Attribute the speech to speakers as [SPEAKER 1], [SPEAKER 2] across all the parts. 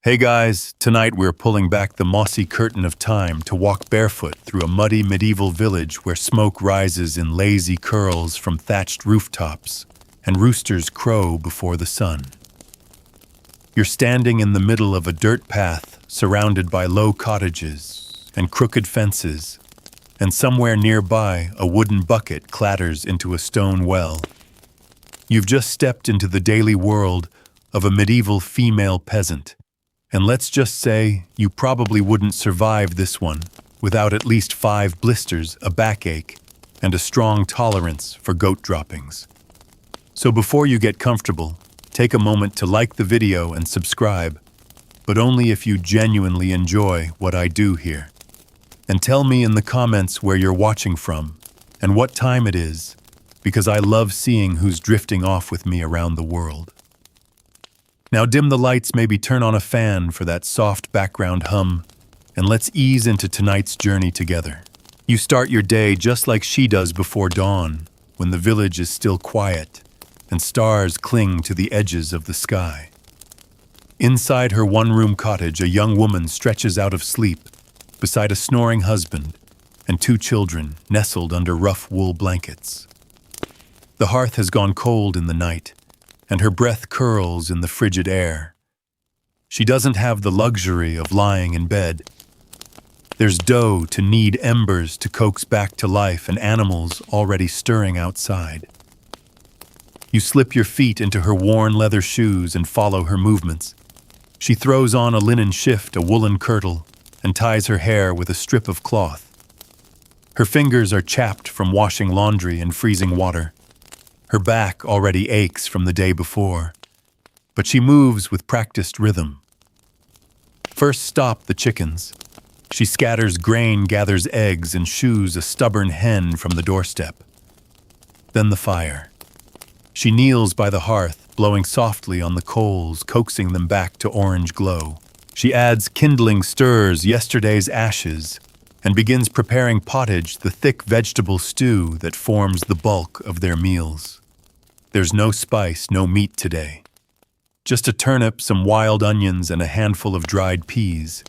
[SPEAKER 1] Hey guys, tonight we're pulling back the mossy curtain of time to walk barefoot through a muddy medieval village where smoke rises in lazy curls from thatched rooftops and roosters crow before the sun. You're standing in the middle of a dirt path surrounded by low cottages and crooked fences, and somewhere nearby a wooden bucket clatters into a stone well. You've just stepped into the daily world of a medieval female peasant. And let's just say you probably wouldn't survive this one without at least 5 blisters, a backache, and a strong tolerance for goat droppings. So before you get comfortable, take a moment to like the video and subscribe, but only if you genuinely enjoy what I do here. And tell me in the comments where you're watching from and what time it is, because I love seeing who's drifting off with me around the world. Now dim the lights, maybe turn on a fan for that soft background hum, and let's ease into tonight's journey together. You start your day just like she does before dawn, when the village is still quiet and stars cling to the edges of the sky. Inside her one-room cottage, a young woman stretches out of sleep beside a snoring husband and 2 children nestled under rough wool blankets. The hearth has gone cold in the night, and her breath curls in the frigid air. She doesn't have the luxury of lying in bed. There's dough to knead embers to coax back to life and animals already stirring outside. You slip your feet into her worn leather shoes and follow her movements. She throws on a linen shift, a woolen kirtle, and ties her hair with a strip of cloth. Her fingers are chapped from washing laundry in freezing water. Her back already aches from the day before, but she moves with practiced rhythm. First stop the chickens. She scatters grain, gathers eggs, and shoos a stubborn hen from the doorstep. Then the fire. She kneels by the hearth, blowing softly on the coals, coaxing them back to orange glow. She adds kindling stirs, yesterday's ashes, and begins preparing pottage, the thick vegetable stew that forms the bulk of their meals. There's no spice, no meat today. Just a turnip, some wild onions, and a handful of dried peas.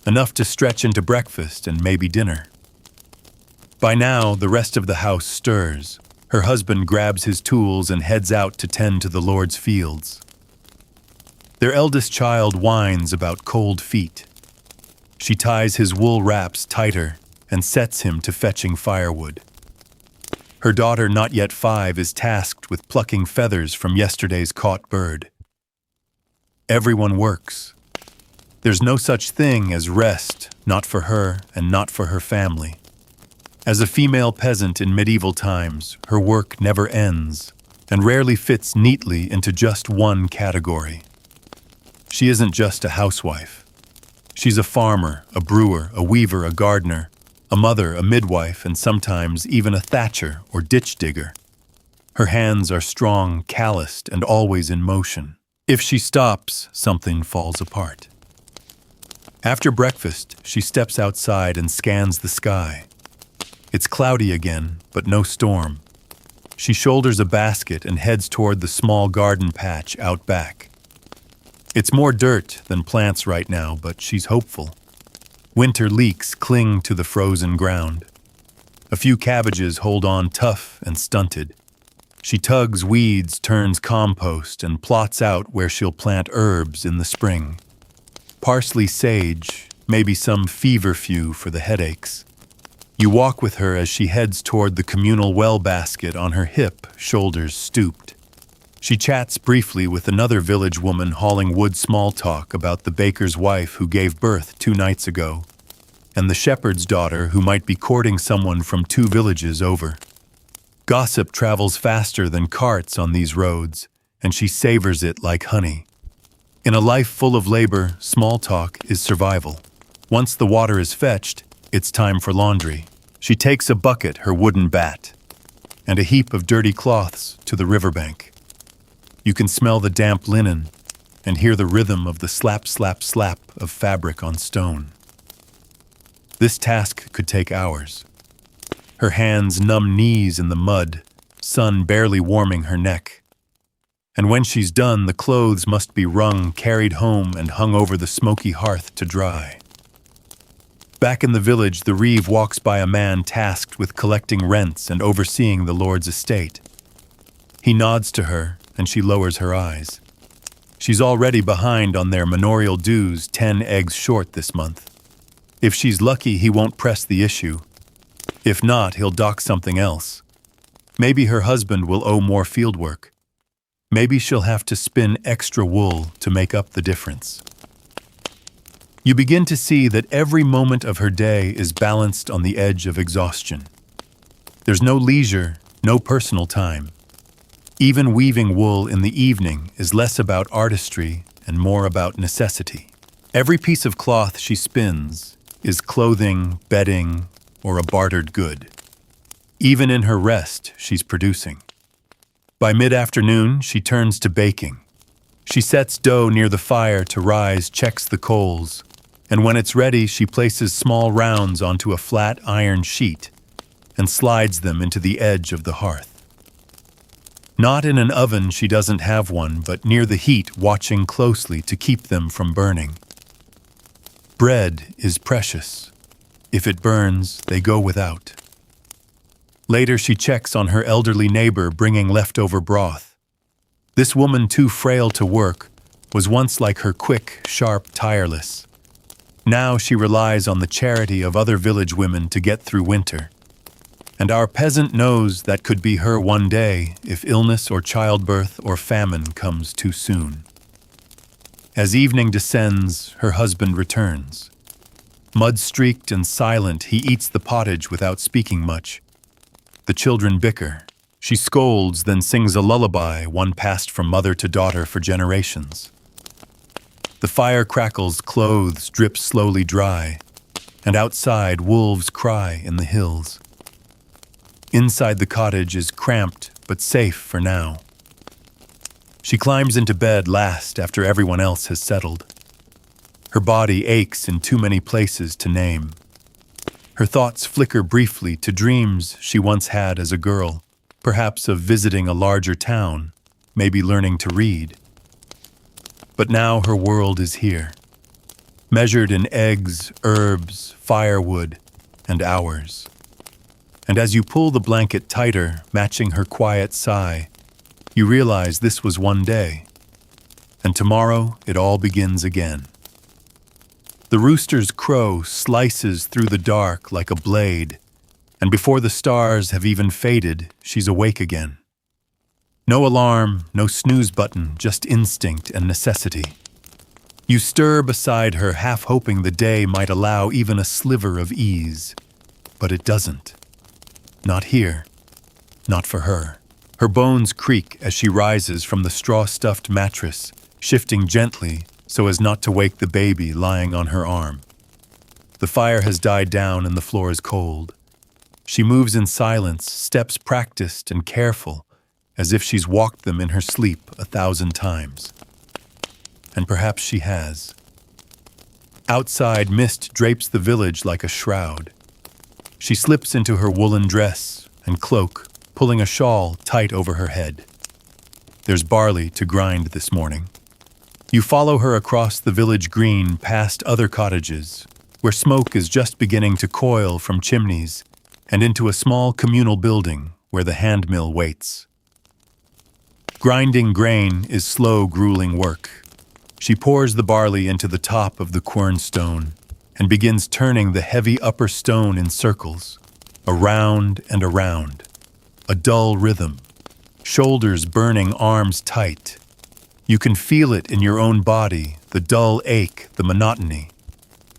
[SPEAKER 1] Enough to stretch into breakfast and maybe dinner. By now, the rest of the house stirs. Her husband grabs his tools and heads out to tend to the Lord's fields. Their eldest child whines about cold feet. She ties his wool wraps tighter and sets him to fetching firewood. Her daughter, not yet 5, is tasked with plucking feathers from yesterday's caught bird. Everyone works. There's no such thing as rest, not for her and not for her family. As a female peasant in medieval times, her work never ends and rarely fits neatly into just one category. She isn't just a housewife. She's a farmer, a brewer, a weaver, a gardener, a mother, a midwife, and sometimes even a thatcher or ditch digger. Her hands are strong, calloused, and always in motion. If she stops, something falls apart. After breakfast, she steps outside and scans the sky. It's cloudy again, but no storm. She shoulders a basket and heads toward the small garden patch out back. It's more dirt than plants right now, but she's hopeful. Winter leeks cling to the frozen ground. A few cabbages hold on tough and stunted. She tugs weeds, turns compost, and plots out where she'll plant herbs in the spring. Parsley, sage, maybe some feverfew for the headaches. You walk with her as she heads toward the communal well basket on her hip, shoulders stooped. She chats briefly with another village woman hauling wood small talk about the baker's wife who gave birth 2 nights ago, and the shepherd's daughter who might be courting someone from 2 villages over. Gossip travels faster than carts on these roads, and she savors it like honey. In a life full of labor, small talk is survival. Once the water is fetched, it's time for laundry. She takes a bucket, her wooden bat, and a heap of dirty cloths to the riverbank. You can smell the damp linen and hear the rhythm of the slap, slap, slap of fabric on stone. This task could take hours. Her hands numb knees in the mud, sun barely warming her neck. And when she's done, the clothes must be wrung, carried home, and hung over the smoky hearth to dry. Back in the village, the reeve walks by a man tasked with collecting rents and overseeing the lord's estate. He nods to her, and she lowers her eyes. She's already behind on their manorial dues, 10 eggs short this month. If she's lucky, he won't press the issue. If not, he'll dock something else. Maybe her husband will owe more fieldwork. Maybe she'll have to spin extra wool to make up the difference. You begin to see that every moment of her day is balanced on the edge of exhaustion. There's no leisure, no personal time. Even weaving wool in the evening is less about artistry and more about necessity. Every piece of cloth she spins is clothing, bedding, or a bartered good. Even in her rest, she's producing. By mid-afternoon, she turns to baking. She sets dough near the fire to rise, checks the coals, and when it's ready, she places small rounds onto a flat iron sheet and slides them into the edge of the hearth. Not in an oven, she doesn't have one, but near the heat, watching closely to keep them from burning. Bread is precious. If it burns, they go without. Later, she checks on her elderly neighbor bringing leftover broth. This woman, too frail to work, was once like her, quick, sharp, tireless. Now she relies on the charity of other village women to get through winter. And our peasant knows that could be her one day if illness or childbirth or famine comes too soon. As evening descends, her husband returns. Mud-streaked and silent, he eats the pottage without speaking much. The children bicker. She scolds, then sings a lullaby, one passed from mother to daughter for generations. The fire crackles, clothes drip slowly dry, and outside wolves cry in the hills. Inside the cottage is cramped but safe for now. She climbs into bed last after everyone else has settled. Her body aches in too many places to name. Her thoughts flicker briefly to dreams she once had as a girl, perhaps of visiting a larger town, maybe learning to read. But now her world is here, measured in eggs, herbs, firewood, and hours. And as you pull the blanket tighter, matching her quiet sigh, you realize this was one day, and tomorrow it all begins again. The rooster's crow slices through the dark like a blade, and before the stars have even faded, she's awake again. No alarm, no snooze button, just instinct and necessity. You stir beside her, half hoping the day might allow even a sliver of ease, but it doesn't. Not here. Not for her. Her bones creak as she rises from the straw-stuffed mattress, shifting gently so as not to wake the baby lying on her arm. The fire has died down and the floor is cold. She moves in silence, steps practiced and careful, as if she's walked them in her sleep 1,000 times. And perhaps she has. Outside, mist drapes the village like a shroud. She slips into her woolen dress and cloak, pulling a shawl tight over her head. There's barley to grind this morning. You follow her across the village green past other cottages, where smoke is just beginning to coil from chimneys, and into a small communal building where the handmill waits. Grinding grain is slow, grueling work. She pours the barley into the top of the quernstone and begins turning the heavy upper stone in circles, around and around. A dull rhythm, shoulders burning, arms tight. You can feel it in your own body, the dull ache, the monotony.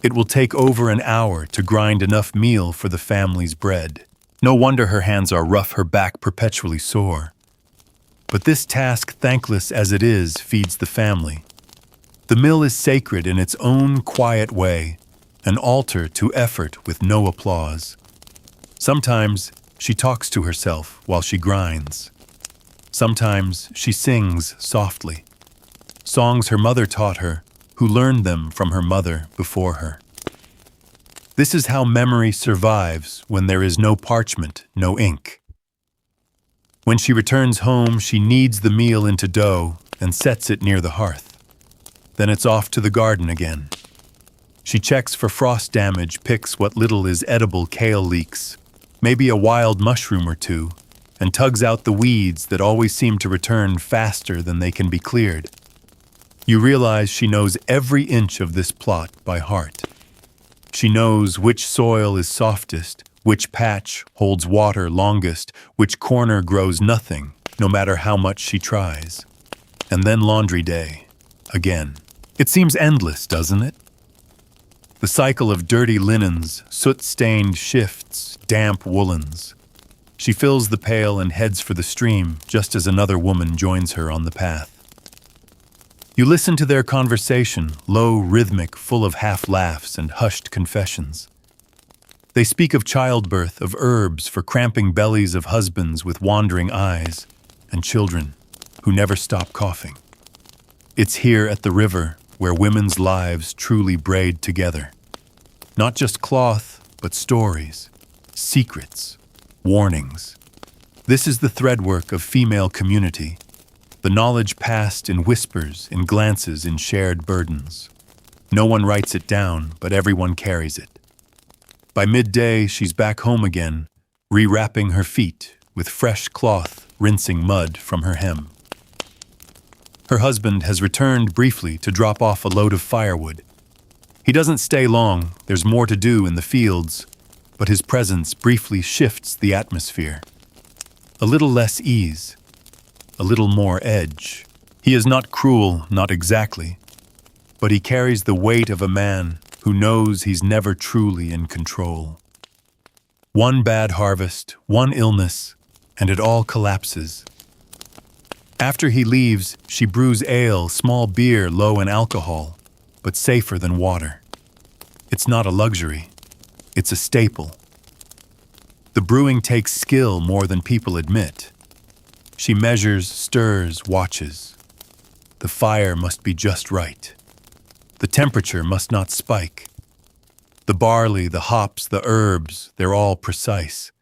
[SPEAKER 1] It will take over an hour to grind enough meal for the family's bread. No wonder her hands are rough, her back perpetually sore. But this task, thankless as it is, feeds the family. The mill is sacred in its own quiet way, an altar to effort with no applause. Sometimes she talks to herself while she grinds. Sometimes she sings softly. Songs her mother taught her, who learned them from her mother before her. This is how memory survives when there is no parchment, no ink. When she returns home, she kneads the meal into dough and sets it near the hearth. Then it's off to the garden again. She checks for frost damage, picks what little is edible kale leeks, maybe a wild mushroom or two, and tugs out the weeds that always seem to return faster than they can be cleared. You realize she knows every inch of this plot by heart. She knows which soil is softest, which patch holds water longest, which corner grows nothing, no matter how much she tries. And then laundry day, again. It seems endless, doesn't it? The cycle of dirty linens, soot-stained shifts, damp woolens. She fills the pail and heads for the stream, just as another woman joins her on the path. You listen to their conversation, low, rhythmic, full of half-laughs and hushed confessions. They speak of childbirth, of herbs for cramping bellies, of husbands with wandering eyes, and children who never stop coughing. It's here at the river where women's lives truly braid together. Not just cloth, but stories, secrets, warnings. This is the threadwork of female community, the knowledge passed in whispers, in glances, in shared burdens. No one writes it down, but everyone carries it. By midday, she's back home again, rewrapping her feet with fresh cloth, rinsing mud from her hem. Her husband has returned briefly to drop off a load of firewood. He doesn't stay long, there's more to do in the fields, but his presence briefly shifts the atmosphere. A little less ease, a little more edge. He is not cruel, not exactly, but he carries the weight of a man who knows he's never truly in control. One bad harvest, one illness, and it all collapses. After he leaves, she brews ale, small beer, low in alcohol, but safer than water. It's not a luxury, it's a staple. The brewing takes skill more than people admit. She measures, stirs, watches. The fire must be just right. The temperature must not spike. The barley, the hops, the herbs, they're all precise.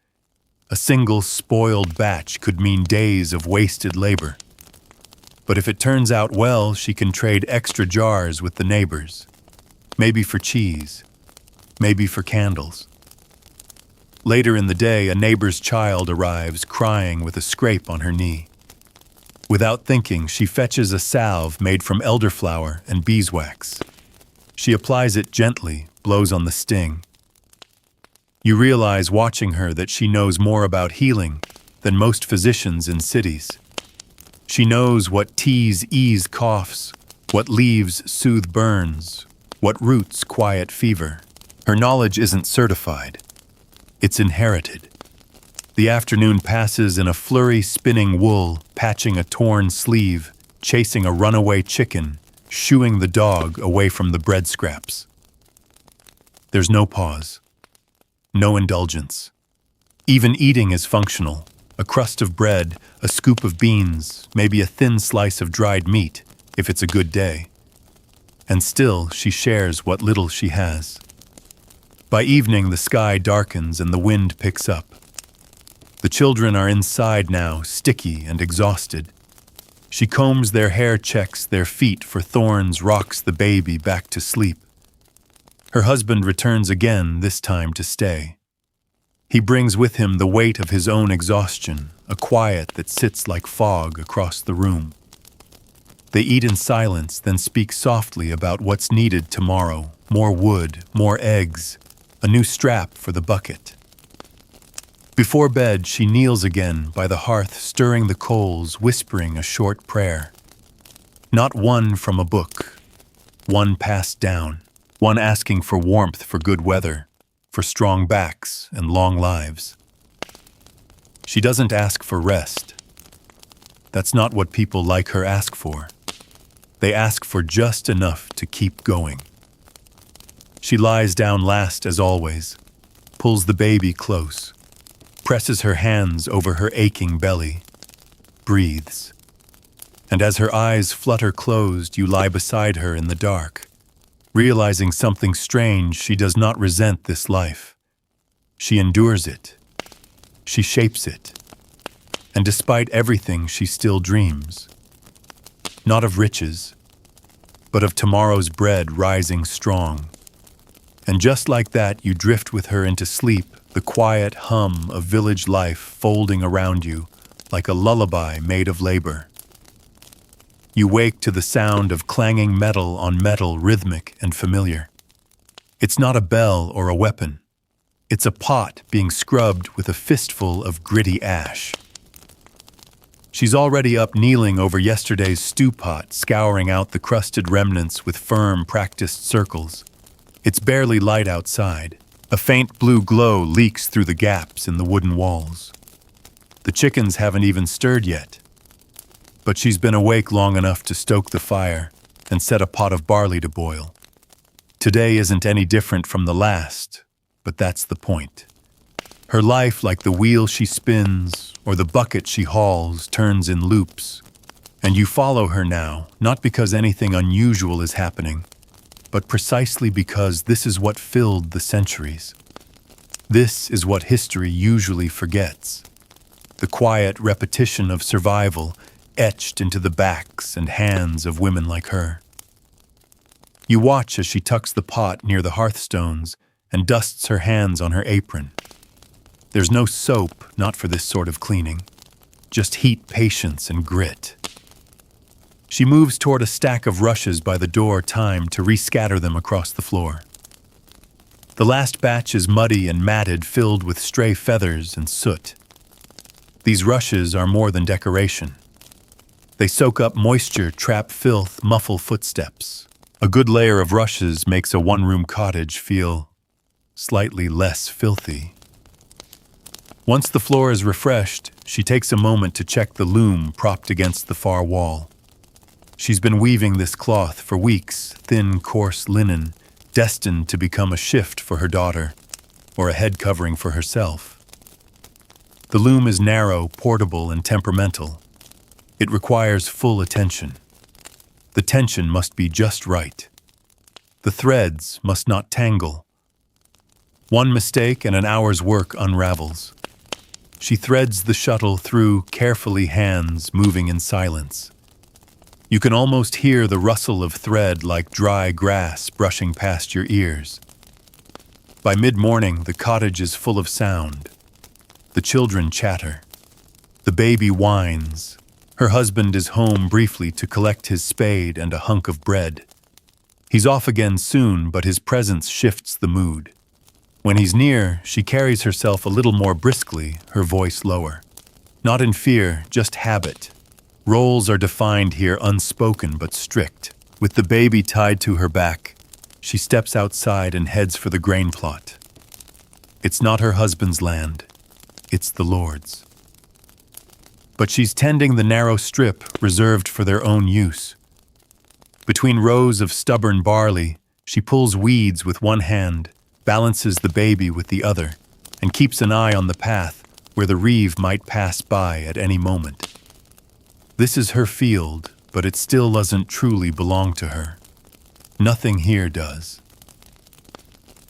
[SPEAKER 1] A single spoiled batch could mean days of wasted labor. But if it turns out well, she can trade extra jars with the neighbors. Maybe for cheese, maybe for candles. Later in the day, a neighbor's child arrives, crying with a scrape on her knee. Without thinking, she fetches a salve made from elderflower and beeswax. She applies it gently, blows on the sting. You realize watching her that she knows more about healing than most physicians in cities. She knows what teas ease coughs, what leaves soothe burns, what roots quiet fever. Her knowledge isn't certified. It's inherited. The afternoon passes in a flurry spinning wool, patching a torn sleeve, chasing a runaway chicken, shooing the dog away from the bread scraps. There's no pause, no indulgence. Even eating is functional. A crust of bread, a scoop of beans, maybe a thin slice of dried meat, if it's a good day. And still, she shares what little she has. By evening, the sky darkens and the wind picks up. The children are inside now, sticky and exhausted. She combs their hair, checks their feet for thorns, rocks the baby back to sleep. Her husband returns again, this time to stay. He brings with him the weight of his own exhaustion, a quiet that sits like fog across the room. They eat in silence, then speak softly about what's needed tomorrow. More wood, more eggs, a new strap for the bucket. Before bed, she kneels again by the hearth, stirring the coals, whispering a short prayer. Not one from a book, one passed down, one asking for warmth, for good weather, for strong backs and long lives. She doesn't ask for rest. That's not what people like her ask for. They ask for just enough to keep going. She lies down last as always, pulls the baby close, presses her hands over her aching belly, breathes. And as her eyes flutter closed, you lie beside her in the dark, realizing something strange. She does not resent this life. She endures it. She shapes it. And despite everything, she still dreams. Not of riches, but of tomorrow's bread rising strong. And just like that, you drift with her into sleep, the quiet hum of village life folding around you like a lullaby made of labor. You wake to the sound of clanging metal on metal, rhythmic and familiar. It's not a bell or a weapon. It's a pot being scrubbed with a fistful of gritty ash. She's already up kneeling over yesterday's stew pot, scouring out the crusted remnants with firm, practiced circles. It's barely light outside. A faint blue glow leaks through the gaps in the wooden walls. The chickens haven't even stirred yet. But she's been awake long enough to stoke the fire and set a pot of barley to boil. Today isn't any different from the last, but that's the point. Her life, like the wheel she spins or the bucket she hauls, turns in loops. And you follow her now, not because anything unusual is happening, but precisely because this is what filled the centuries. This is what history usually forgets. The quiet repetition of survival etched into the backs and hands of women like her. You watch as she tucks the pot near the hearthstones and dusts her hands on her apron. There's no soap, not for this sort of cleaning. Just heat, patience, and grit. She moves toward a stack of rushes by the door, time to rescatter them across the floor. The last batch is muddy and matted, filled with stray feathers and soot. These rushes are more than decoration. They soak up moisture, trap filth, muffle footsteps. A good layer of rushes makes a one-room cottage feel slightly less filthy. Once the floor is refreshed, she takes a moment to check the loom propped against the far wall. She's been weaving this cloth for weeks, thin, coarse linen, destined to become a shift for her daughter, or a head covering for herself. The loom is narrow, portable, and temperamental. It requires full attention. The tension must be just right. The threads must not tangle. One mistake and an hour's work unravels. She threads the shuttle through carefully, hands moving in silence. You can almost hear the rustle of thread like dry grass brushing past your ears. By mid-morning, the cottage is full of sound. The children chatter. The baby whines. Her husband is home briefly to collect his spade and a hunk of bread. He's off again soon, but his presence shifts the mood. When he's near, she carries herself a little more briskly, her voice lower. Not in fear, just habit. Roles are defined here, unspoken but strict. With the baby tied to her back, she steps outside and heads for the grain plot. It's not her husband's land, it's the Lord's. But she's tending the narrow strip reserved for their own use. Between rows of stubborn barley, she pulls weeds with one hand, balances the baby with the other, and keeps an eye on the path where the reeve might pass by at any moment. This is her field, but it still doesn't truly belong to her. Nothing here does.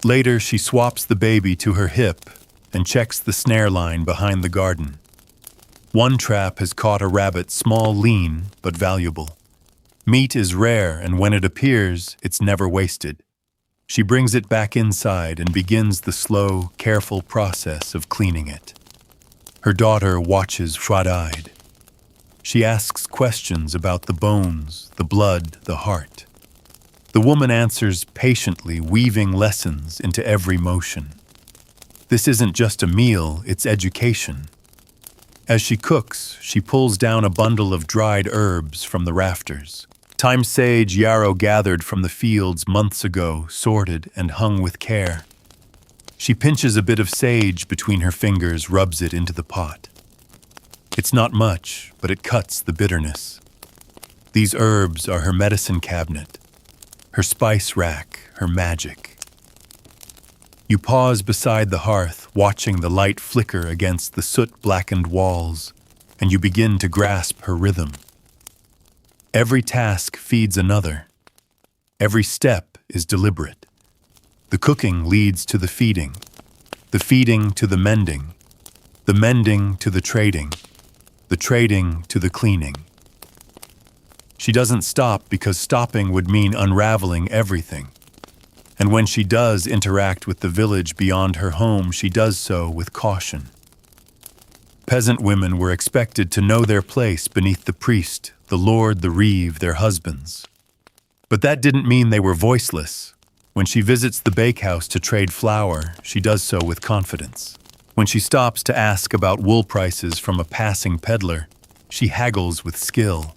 [SPEAKER 1] Later, she swaps the baby to her hip and checks the snare line behind the garden. One trap has caught a rabbit, small, lean, but valuable. Meat is rare, and when it appears, it's never wasted. She brings it back inside and begins the slow, careful process of cleaning it. Her daughter watches shroud-eyed. She asks questions about the bones, the blood, the heart. The woman answers patiently, weaving lessons into every motion. This isn't just a meal, it's education. As she cooks, she pulls down a bundle of dried herbs from the rafters. Thyme, sage, yarrow gathered from the fields months ago, sorted and hung with care. She pinches a bit of sage between her fingers, rubs it into the pot. It's not much, but it cuts the bitterness. These herbs are her medicine cabinet, her spice rack, her magic. You pause beside the hearth, watching the light flicker against the soot-blackened walls, and you begin to grasp her rhythm. Every task feeds another. Every step is deliberate. The cooking leads to the feeding to the mending to the trading. the trading to the cleaning. She doesn't stop because stopping would mean unraveling everything. And when she does interact with the village beyond her home, she does so with caution. Peasant women were expected to know their place beneath the priest, the lord, the reeve, their husbands. But that didn't mean they were voiceless. When she visits the bakehouse to trade flour, she does so with confidence. When she stops to ask about wool prices from a passing peddler, she haggles with skill.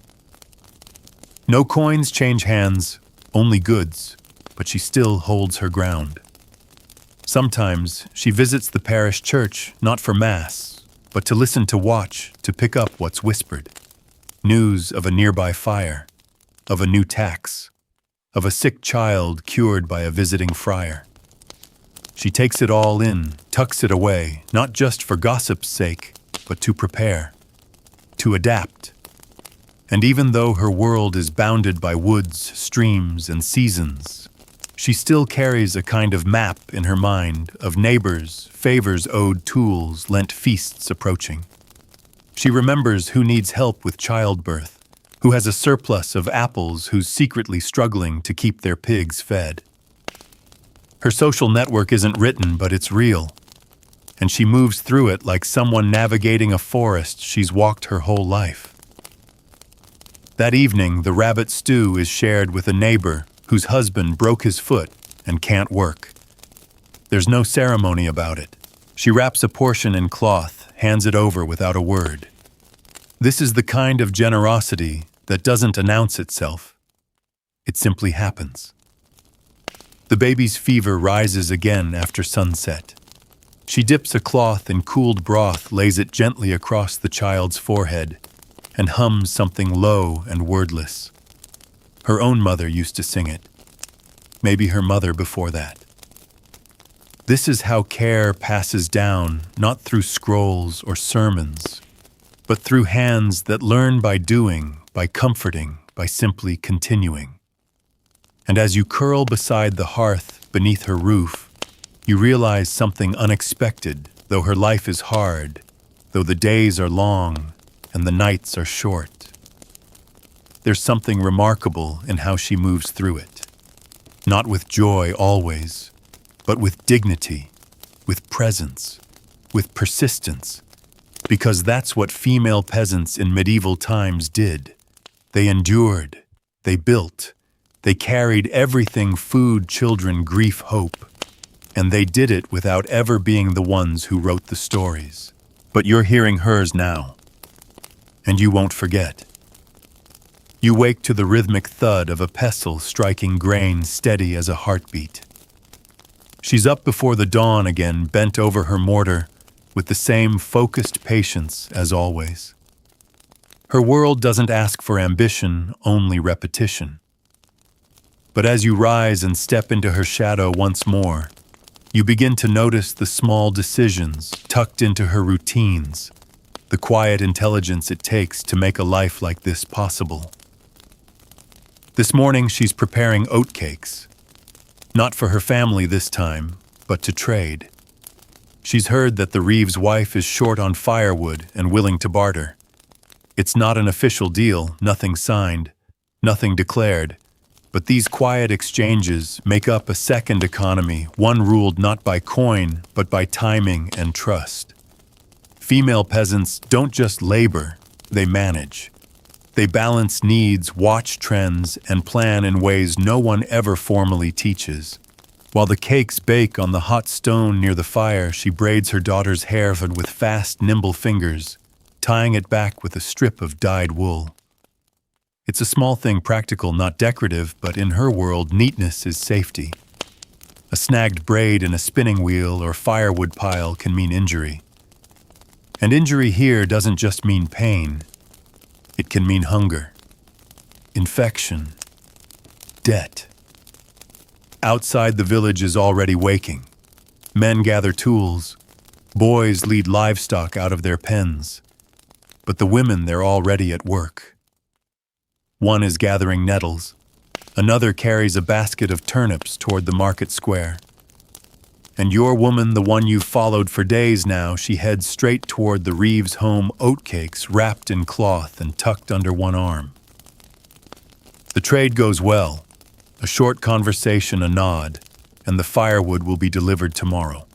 [SPEAKER 1] No coins change hands, only goods, but she still holds her ground. Sometimes she visits the parish church not for mass, but to listen, to watch, to pick up what's whispered. News of a nearby fire, of a new tax, of a sick child cured by a visiting friar. She takes it all in, tucks it away, not just for gossip's sake, but to prepare, to adapt. And even though her world is bounded by woods, streams, and seasons, she still carries a kind of map in her mind of neighbors, favors owed, tools, lent, feasts approaching. She remembers who needs help with childbirth, who has a surplus of apples, who's secretly struggling to keep their pigs fed. Her social network isn't written, but it's real, and she moves through it like someone navigating a forest she's walked her whole life. That evening, the rabbit stew is shared with a neighbor whose husband broke his foot and can't work. There's no ceremony about it. She wraps a portion in cloth, hands it over without a word. This is the kind of generosity that doesn't announce itself. It simply happens. The baby's fever rises again after sunset. She dips a cloth in cooled broth, lays it gently across the child's forehead, and hums something low and wordless. Her own mother used to sing it. Maybe her mother before that. This is how care passes down, not through scrolls or sermons, but through hands that learn by doing, by comforting, by simply continuing. And as you curl beside the hearth beneath her roof, you realize something unexpected. Though her life is hard, though the days are long and the nights are short, there's something remarkable in how she moves through it. Not with joy always, but with dignity, with presence, with persistence, because that's what female peasants in medieval times did. They endured, they built, they carried everything: food, children, grief, hope. And they did it without ever being the ones who wrote the stories. But you're hearing hers now, and you won't forget. You wake to the rhythmic thud of a pestle striking grain, steady as a heartbeat. She's up before the dawn again, bent over her mortar, with the same focused patience as always. Her world doesn't ask for ambition, only repetition. But as you rise and step into her shadow once more, you begin to notice the small decisions tucked into her routines, the quiet intelligence it takes to make a life like this possible. This morning she's preparing oatcakes, not for her family this time, but to trade. She's heard that the reeve's wife is short on firewood and willing to barter. It's not an official deal, nothing signed, nothing declared, but these quiet exchanges make up a second economy, one ruled not by coin, but by timing and trust. Female peasants don't just labor, they manage. They balance needs, watch trends, and plan in ways no one ever formally teaches. While the cakes bake on the hot stone near the fire, she braids her daughter's hair with fast, nimble fingers, tying it back with a strip of dyed wool. It's a small thing, practical, not decorative, but in her world, neatness is safety. A snagged braid in a spinning wheel or firewood pile can mean injury. And injury here doesn't just mean pain. It can mean hunger, infection, debt. Outside, the village is already waking. Men gather tools. Boys lead livestock out of their pens. But the women, they're already at work. One is gathering nettles. Another carries a basket of turnips toward the market square. And your woman, the one you've followed for days now, she heads straight toward the Reeves home oatcakes wrapped in cloth and tucked under one arm. The trade goes well. A short conversation, a nod, and the firewood will be delivered tomorrow.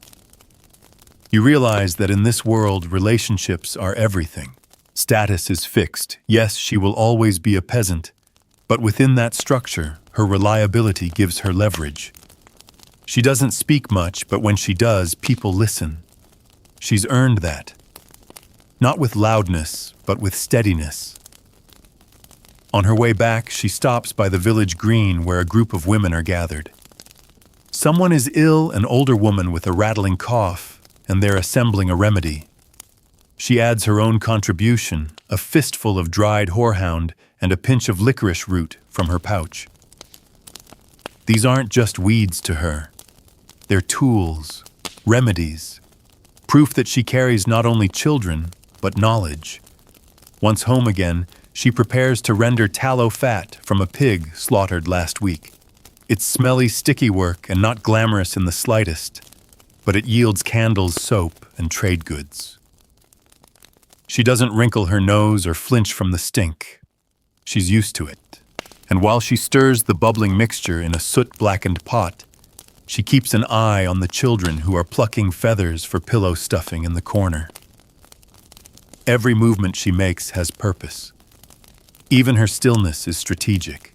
[SPEAKER 1] You realize that in this world, relationships are everything. Status is fixed. Yes, she will always be a peasant, but within that structure, her reliability gives her leverage. She doesn't speak much, but when she does, people listen. She's earned that. Not with loudness, but with steadiness. On her way back, she stops by the village green where a group of women are gathered. Someone is ill, an older woman with a rattling cough, and they're assembling a remedy. She adds her own contribution, a fistful of dried horehound and a pinch of licorice root from her pouch. These aren't just weeds to her. They're tools, remedies, proof that she carries not only children, but knowledge. Once home again, she prepares to render tallow fat from a pig slaughtered last week. It's smelly, sticky work and not glamorous in the slightest, but it yields candles, soap, and trade goods. She doesn't wrinkle her nose or flinch from the stink. She's used to it. And while she stirs the bubbling mixture in a soot-blackened pot, she keeps an eye on the children who are plucking feathers for pillow stuffing in the corner. Every movement she makes has purpose. Even her stillness is strategic.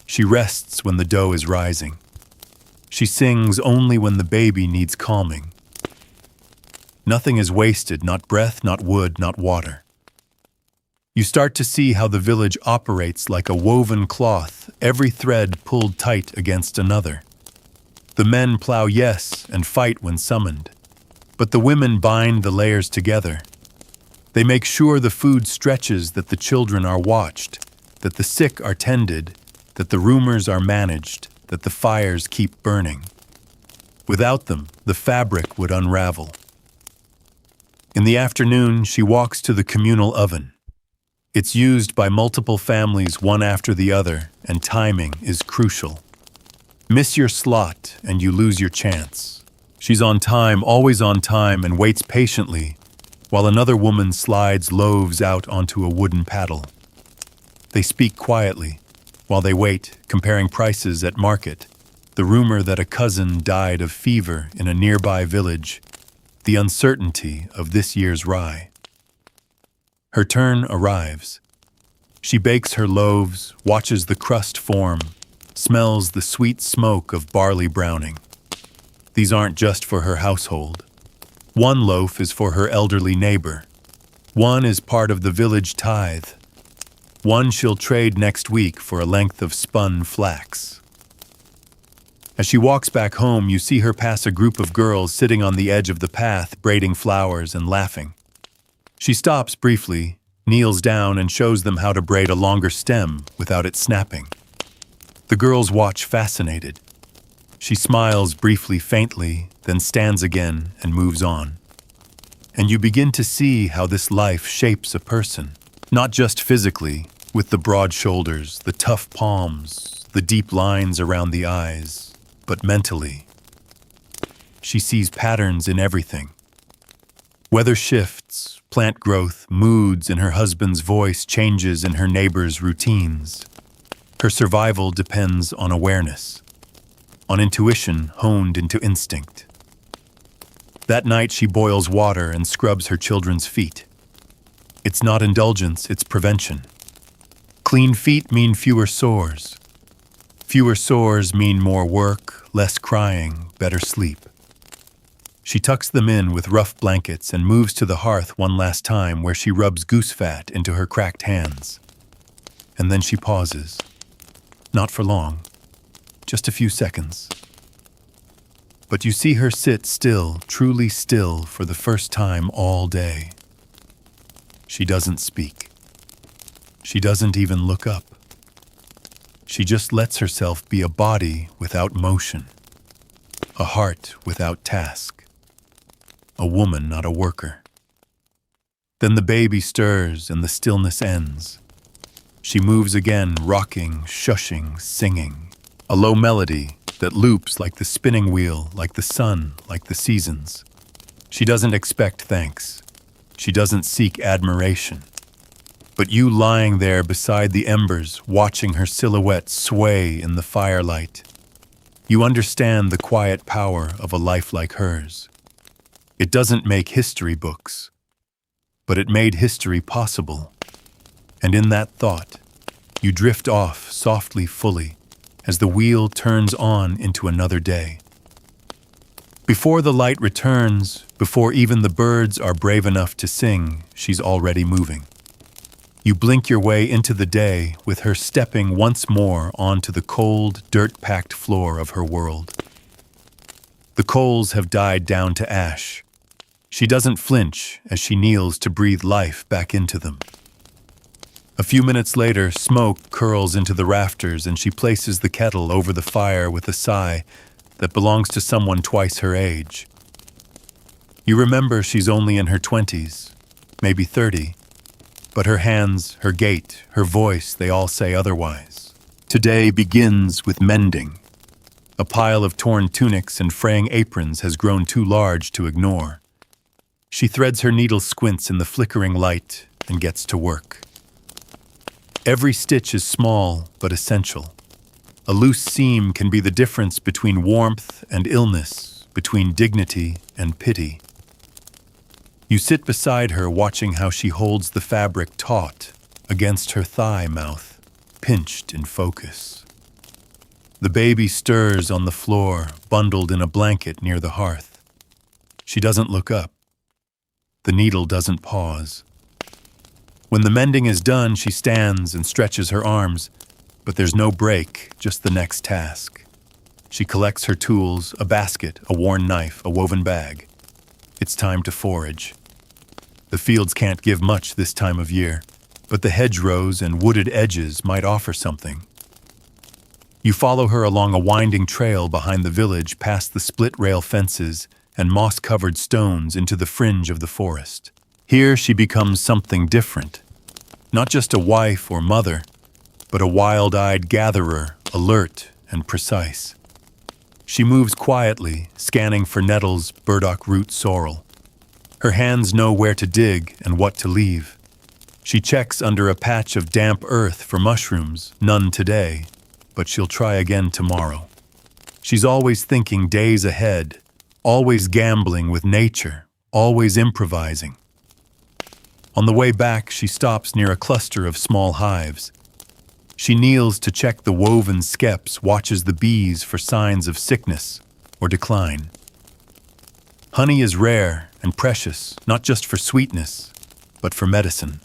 [SPEAKER 1] She rests when the dough is rising. She sings only when the baby needs calming. Nothing is wasted, not breath, not wood, not water. You start to see how the village operates like a woven cloth, every thread pulled tight against another. The men plow yes and fight when summoned, but the women bind the layers together. They make sure the food stretches, that the children are watched, that the sick are tended, that the rumors are managed, that the fires keep burning. Without them, the fabric would unravel. In the afternoon, she walks to the communal oven. It's used by multiple families one after the other, and timing is crucial. Miss your slot and you lose your chance. She's on time, always on time, and waits patiently, while another woman slides loaves out onto a wooden paddle. They speak quietly, while they wait, comparing prices at market, the rumor that a cousin died of fever in a nearby village, the uncertainty of this year's rye. Her turn arrives. She bakes her loaves, watches the crust form, smells the sweet smoke of barley browning. These aren't just for her household. One loaf is for her elderly neighbor. One is part of the village tithe. One she'll trade next week for a length of spun flax. As she walks back home, you see her pass a group of girls sitting on the edge of the path, braiding flowers and laughing. She stops briefly, kneels down, and shows them how to braid a longer stem without it snapping. The girls watch fascinated. She smiles briefly, faintly, then stands again and moves on. And you begin to see how this life shapes a person, not just physically, with the broad shoulders, the tough palms, the deep lines around the eyes, but mentally. She sees patterns in everything. Weather shifts, plant growth, moods in her husband's voice, changes in her neighbor's routines. Her survival depends on awareness, on intuition honed into instinct. That night she boils water and scrubs her children's feet. It's not indulgence, it's prevention. Clean feet mean fewer sores. Fewer sores mean more work, less crying, better sleep. She tucks them in with rough blankets and moves to the hearth one last time, where she rubs goose fat into her cracked hands. And then she pauses. Not for long, just a few seconds. But you see her sit still, truly still, for the first time all day. She doesn't speak. She doesn't even look up. She just lets herself be a body without motion, a heart without task, a woman, not a worker. Then the baby stirs and the stillness ends. She moves again, rocking, shushing, singing. A low melody, that loops like the spinning wheel, like the sun, like the seasons. She doesn't expect thanks. She doesn't seek admiration. But you lying there beside the embers, watching her silhouette sway in the firelight, you understand the quiet power of a life like hers. It doesn't make history books, but it made history possible. And in that thought, you drift off softly, fully, as the wheel turns on into another day. Before the light returns, before even the birds are brave enough to sing, she's already moving. You blink your way into the day with her stepping once more onto the cold, dirt-packed floor of her world. The coals have died down to ash. She doesn't flinch as she kneels to breathe life back into them. A few minutes later, smoke curls into the rafters and she places the kettle over the fire with a sigh that belongs to someone twice her age. You remember she's only in her 20s, maybe 30, but her hands, her gait, her voice, they all say otherwise. Today begins with mending. A pile of torn tunics and fraying aprons has grown too large to ignore. She threads her needle squints in the flickering light and gets to work. Every stitch is small but essential. A loose seam can be the difference between warmth and illness, between dignity and pity. You sit beside her watching how she holds the fabric taut against her thigh mouth, pinched in focus. The baby stirs on the floor, bundled in a blanket near the hearth. She doesn't look up. The needle doesn't pause. When the mending is done, she stands and stretches her arms, but there's no break, just the next task. She collects her tools, a basket, a worn knife, a woven bag. It's time to forage. The fields can't give much this time of year, but the hedgerows and wooded edges might offer something. You follow her along a winding trail behind the village, past the split-rail fences and moss-covered stones into the fringe of the forest. Here she becomes something different. Not just a wife or mother, but a wild-eyed gatherer, alert and precise. She moves quietly, scanning for nettles, burdock root, sorrel. Her hands know where to dig and what to leave. She checks under a patch of damp earth for mushrooms, none today, but she'll try again tomorrow. She's always thinking days ahead, always gambling with nature, always improvising. On the way back, she stops near a cluster of small hives. She kneels to check the woven skeps, watches the bees for signs of sickness or decline. Honey is rare and precious, not just for sweetness, but for medicine.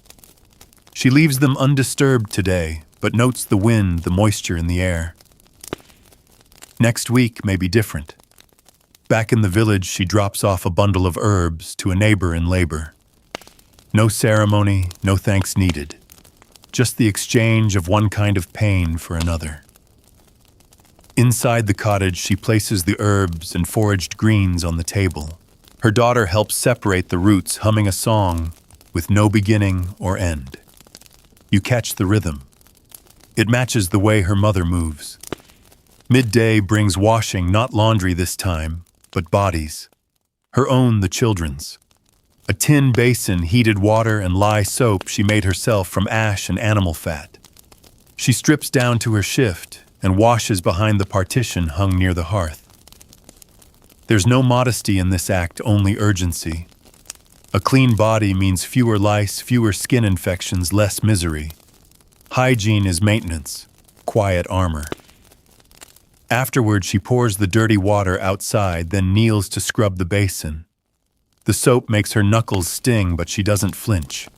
[SPEAKER 1] She leaves them undisturbed today, but notes the wind, the moisture in the air. Next week may be different. Back in the village, she drops off a bundle of herbs to a neighbor in labor. No ceremony, no thanks needed. Just the exchange of one kind of pain for another. Inside the cottage, she places the herbs and foraged greens on the table. Her daughter helps separate the roots, humming a song with no beginning or end. You catch the rhythm. It matches the way her mother moves. Midday brings washing, not laundry this time, but bodies. Her own, the children's. A tin basin, heated water, and lye soap she made herself from ash and animal fat. She strips down to her shift and washes behind the partition hung near the hearth. There's no modesty in this act, only urgency. A clean body means fewer lice, fewer skin infections, less misery. Hygiene is maintenance, quiet armor. Afterward, she pours the dirty water outside, then kneels to scrub the basin. The soap makes her knuckles sting, but she doesn't flinch.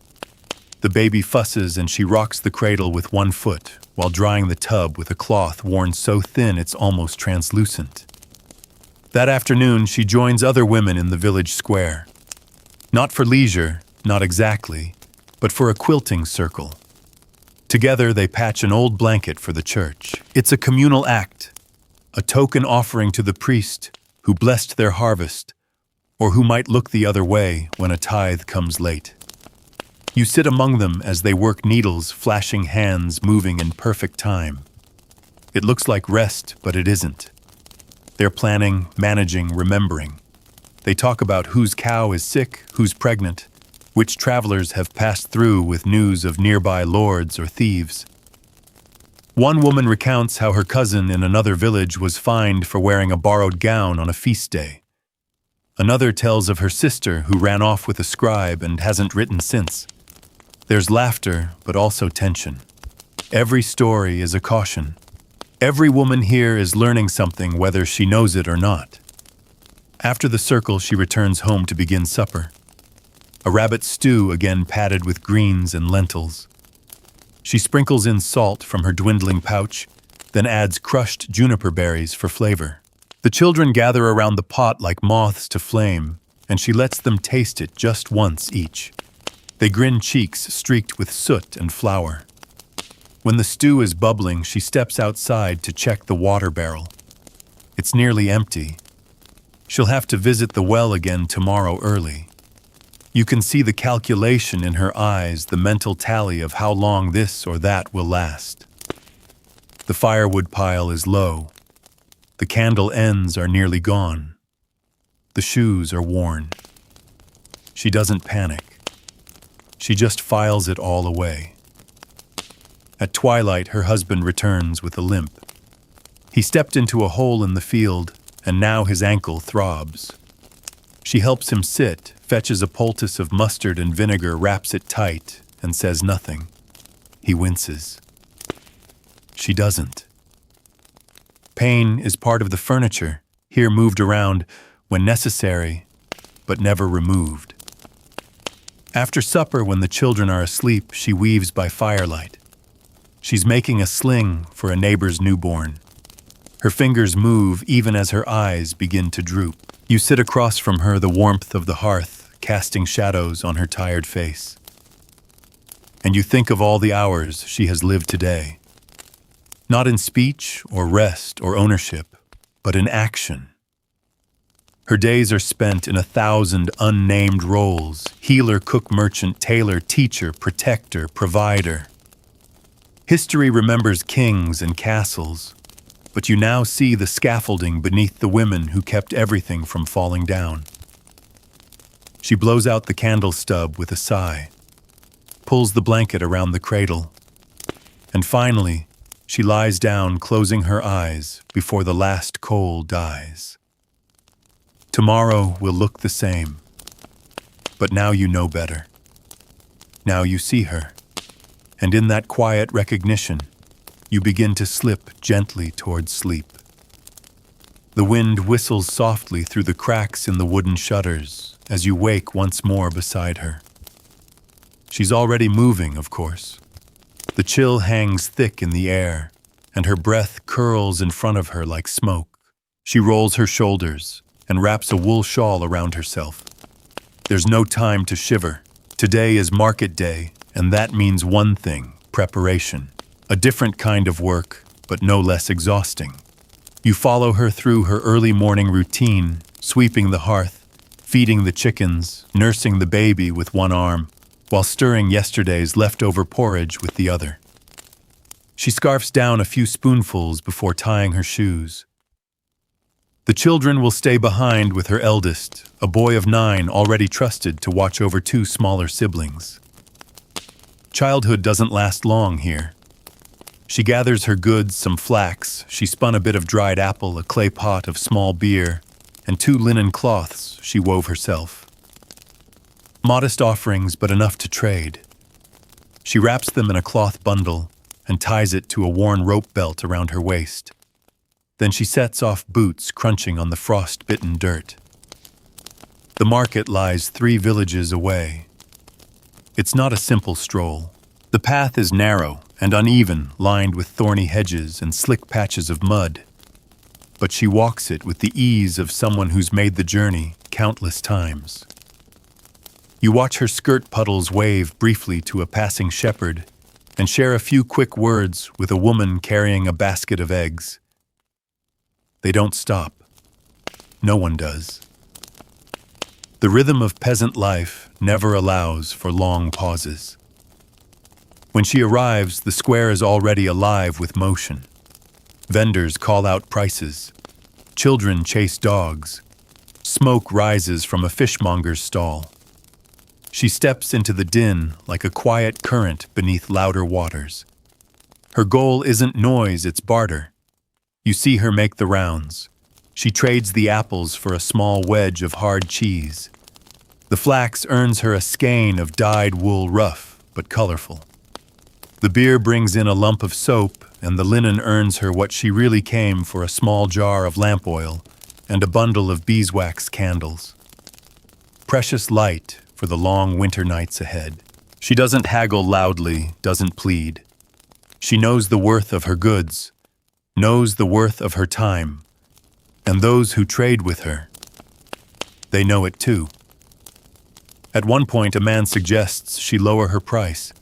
[SPEAKER 1] The baby fusses and she rocks the cradle with one foot, while drying the tub with a cloth worn so thin it's almost translucent. That afternoon, she joins other women in the village square. Not for leisure, not exactly, but for a quilting circle. Together, they patch an old blanket for the church. It's a communal act, a token offering to the priest who blessed their harvest, or who might look the other way when a tithe comes late. You sit among them as they work needles, flashing hands moving in perfect time. It looks like rest, but it isn't. They're planning, managing, remembering. They talk about whose cow is sick, who's pregnant, which travelers have passed through with news of nearby lords or thieves. One woman recounts how her cousin in another village was fined for wearing a borrowed gown on a feast day. Another tells of her sister who ran off with a scribe and hasn't written since. There's laughter, but also tension. Every story is a caution. Every woman here is learning something whether she knows it or not. After the circle, she returns home to begin supper. A rabbit stew again padded with greens and lentils. She sprinkles in salt from her dwindling pouch, then adds crushed juniper berries for flavor. The children gather around the pot like moths to flame, and she lets them taste it just once each. They grin, cheeks streaked with soot and flour. When the stew is bubbling, she steps outside to check the water barrel. It's nearly empty. She'll have to visit the well again tomorrow early. You can see the calculation in her eyes, the mental tally of how long this or that will last. The firewood pile is low. The candle ends are nearly gone. The shoes are worn. She doesn't panic. She just files it all away. At twilight, her husband returns with a limp. He stepped into a hole in the field, and now his ankle throbs. She helps him sit, fetches a poultice of mustard and vinegar, wraps it tight, and says nothing. He winces. She doesn't. Pain is part of the furniture, here moved around when necessary, but never removed. After supper, when the children are asleep, she weaves by firelight. She's making a sling for a neighbor's newborn. Her fingers move even as her eyes begin to droop. You sit across from her, the warmth of the hearth casting shadows on her tired face. And you think of all the hours she has lived today. Not in speech or rest or ownership, but in action. Her days are spent in 1,000 unnamed roles: healer, cook, merchant, tailor, teacher, protector, provider. History remembers kings and castles, but you now see the scaffolding beneath the women who kept everything from falling down. She blows out the candle stub with a sigh, pulls the blanket around the cradle, and finally, she lies down, closing her eyes before the last coal dies. Tomorrow will look the same, but now you know better. Now you see her, and in that quiet recognition, you begin to slip gently towards sleep. The wind whistles softly through the cracks in the wooden shutters as you wake once more beside her. She's already moving, of course. The chill hangs thick in the air, and her breath curls in front of her like smoke. She rolls her shoulders and wraps a wool shawl around herself. There's no time to shiver. Today is market day, and that means one thing: preparation. A different kind of work, but no less exhausting. You follow her through her early morning routine, sweeping the hearth, feeding the chickens, nursing the baby with one arm, while stirring yesterday's leftover porridge with the other. She scarfs down a few spoonfuls before tying her shoes. The children will stay behind with her eldest, a boy of 9 already trusted to watch over 2 smaller siblings. Childhood doesn't last long here. She gathers her goods, some flax, she spun a bit of dried apple, a clay pot of small beer, and 2 linen cloths she wove herself. Modest offerings, but enough to trade. She wraps them in a cloth bundle and ties it to a worn rope belt around her waist. Then she sets off, boots crunching on the frost-bitten dirt. The market lies 3 villages away. It's not a simple stroll. The path is narrow and uneven, lined with thorny hedges and slick patches of mud. But she walks it with the ease of someone who's made the journey countless times. You watch her skirt puddles wave briefly to a passing shepherd and share a few quick words with a woman carrying a basket of eggs. They don't stop. No one does. The rhythm of peasant life never allows for long pauses. When she arrives, the square is already alive with motion. Vendors call out prices. Children chase dogs. Smoke rises from a fishmonger's stall. She steps into the din like a quiet current beneath louder waters. Her goal isn't noise, it's barter. You see her make the rounds. She trades the apples for a small wedge of hard cheese. The flax earns her a skein of dyed wool, rough but colorful. The beer brings in a lump of soap, and the linen earns her what she really came for, a small jar of lamp oil and a bundle of beeswax candles. Precious light for the long winter nights ahead. She doesn't haggle loudly, doesn't plead. She knows the worth of her goods, knows the worth of her time, and those who trade with her, they know it too. At one point, a man suggests she lower her price.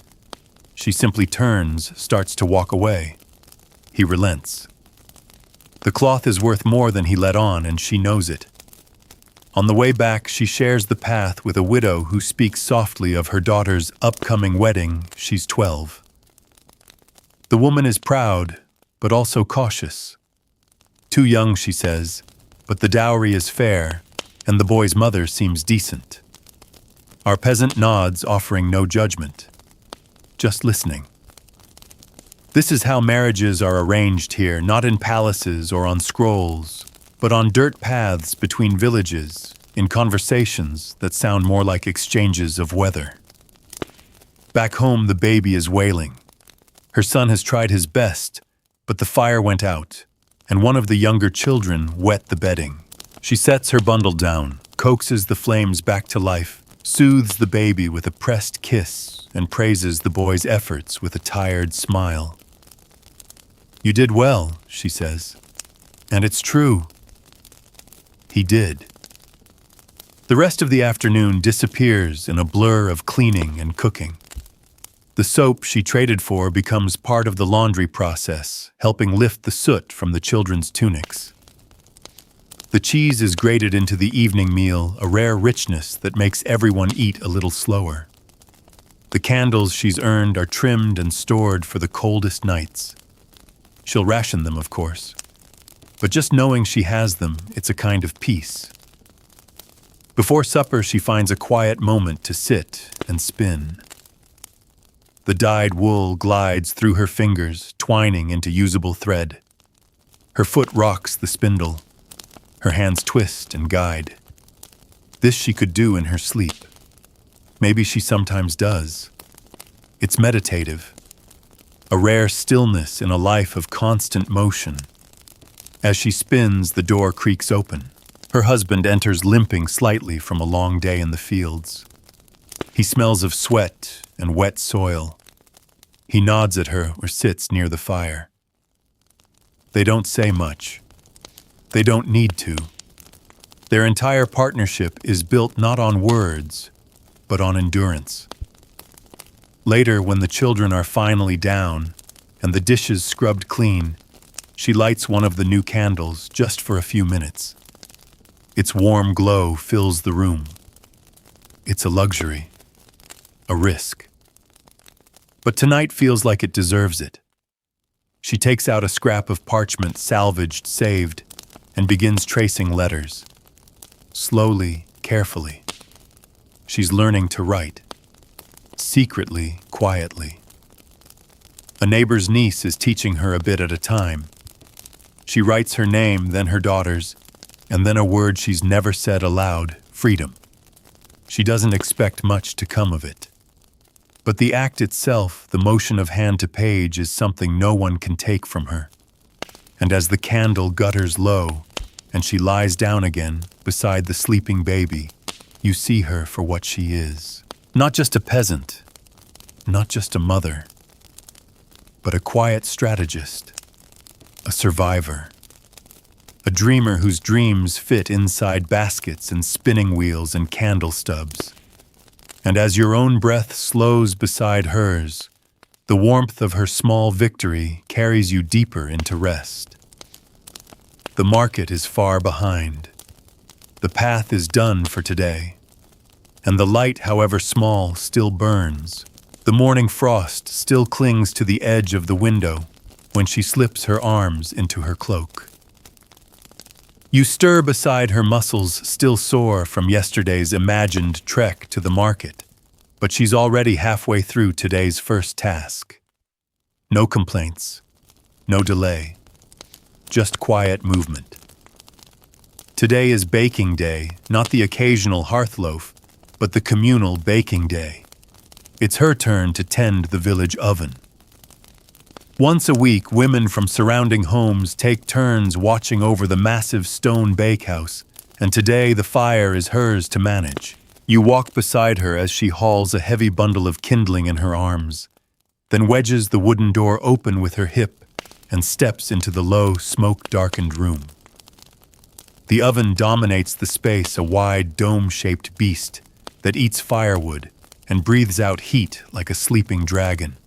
[SPEAKER 1] She simply turns, starts to walk away. He relents. The cloth is worth more than he let on, and she knows it. On the way back, she shares the path with a widow who speaks softly of her daughter's upcoming wedding. She's 12. The woman is proud, but also cautious. Too young, she says, but the dowry is fair, and the boy's mother seems decent. Our peasant nods, offering no judgment, just listening. This is how marriages are arranged here, not in palaces or on scrolls, but on dirt paths between villages, in conversations that sound more like exchanges of weather. Back home, the baby is wailing. Her son has tried his best, but the fire went out, and one of the younger children wet the bedding. She sets her bundle down, coaxes the flames back to life, soothes the baby with a pressed kiss, and praises the boy's efforts with a tired smile. "You did well," she says. "And it's true." He did. The rest of the afternoon disappears in a blur of cleaning and cooking. The soap she traded for becomes part of the laundry process, helping lift the soot from the children's tunics. The cheese is grated into the evening meal, a rare richness that makes everyone eat a little slower. The candles she's earned are trimmed and stored for the coldest nights. She'll ration them, of course. But just knowing she has them, it's a kind of peace. Before supper, she finds a quiet moment to sit and spin. The dyed wool glides through her fingers, twining into usable thread. Her foot rocks the spindle. Her hands twist and guide. This she could do in her sleep. Maybe she sometimes does. It's meditative. A rare stillness in a life of constant motion. As she spins, the door creaks open. Her husband enters, limping slightly from a long day in the fields. He smells of sweat and wet soil. He nods at her or sits near the fire. They don't say much. They don't need to. Their entire partnership is built not on words, but on endurance. Later, when the children are finally down and the dishes scrubbed clean, she lights one of the new candles just for a few minutes. Its warm glow fills the room. It's a luxury, a risk. But tonight feels like it deserves it. She takes out a scrap of parchment, salvaged, saved, and begins tracing letters. Slowly, carefully. She's learning to write. Secretly, quietly. A neighbor's niece is teaching her a bit at a time. She writes her name, then her daughter's, and then a word she's never said aloud: freedom. She doesn't expect much to come of it. But the act itself, the motion of hand to page, is something no one can take from her. And as the candle gutters low, and she lies down again beside the sleeping baby, you see her for what she is. Not just a peasant, not just a mother, but a quiet strategist, a survivor, a dreamer whose dreams fit inside baskets and spinning wheels and candle stubs. And as your own breath slows beside hers, the warmth of her small victory carries you deeper into rest. The market is far behind. The path is done for today. And the light, however small, still burns. The morning frost still clings to the edge of the window when she slips her arms into her cloak. You stir beside her, muscles still sore from yesterday's imagined trek to the market, but she's already halfway through today's first task. No complaints, no delay, just quiet movement. Today is baking day, not the occasional hearth loaf, but the communal baking day. It's her turn to tend the village oven. Once a week, women from surrounding homes take turns watching over the massive stone bakehouse, and today the fire is hers to manage. You walk beside her as she hauls a heavy bundle of kindling in her arms, then wedges the wooden door open with her hip and steps into the low, smoke-darkened room. The oven dominates the space, a wide, dome-shaped beast that eats firewood and breathes out heat like a sleeping dragon.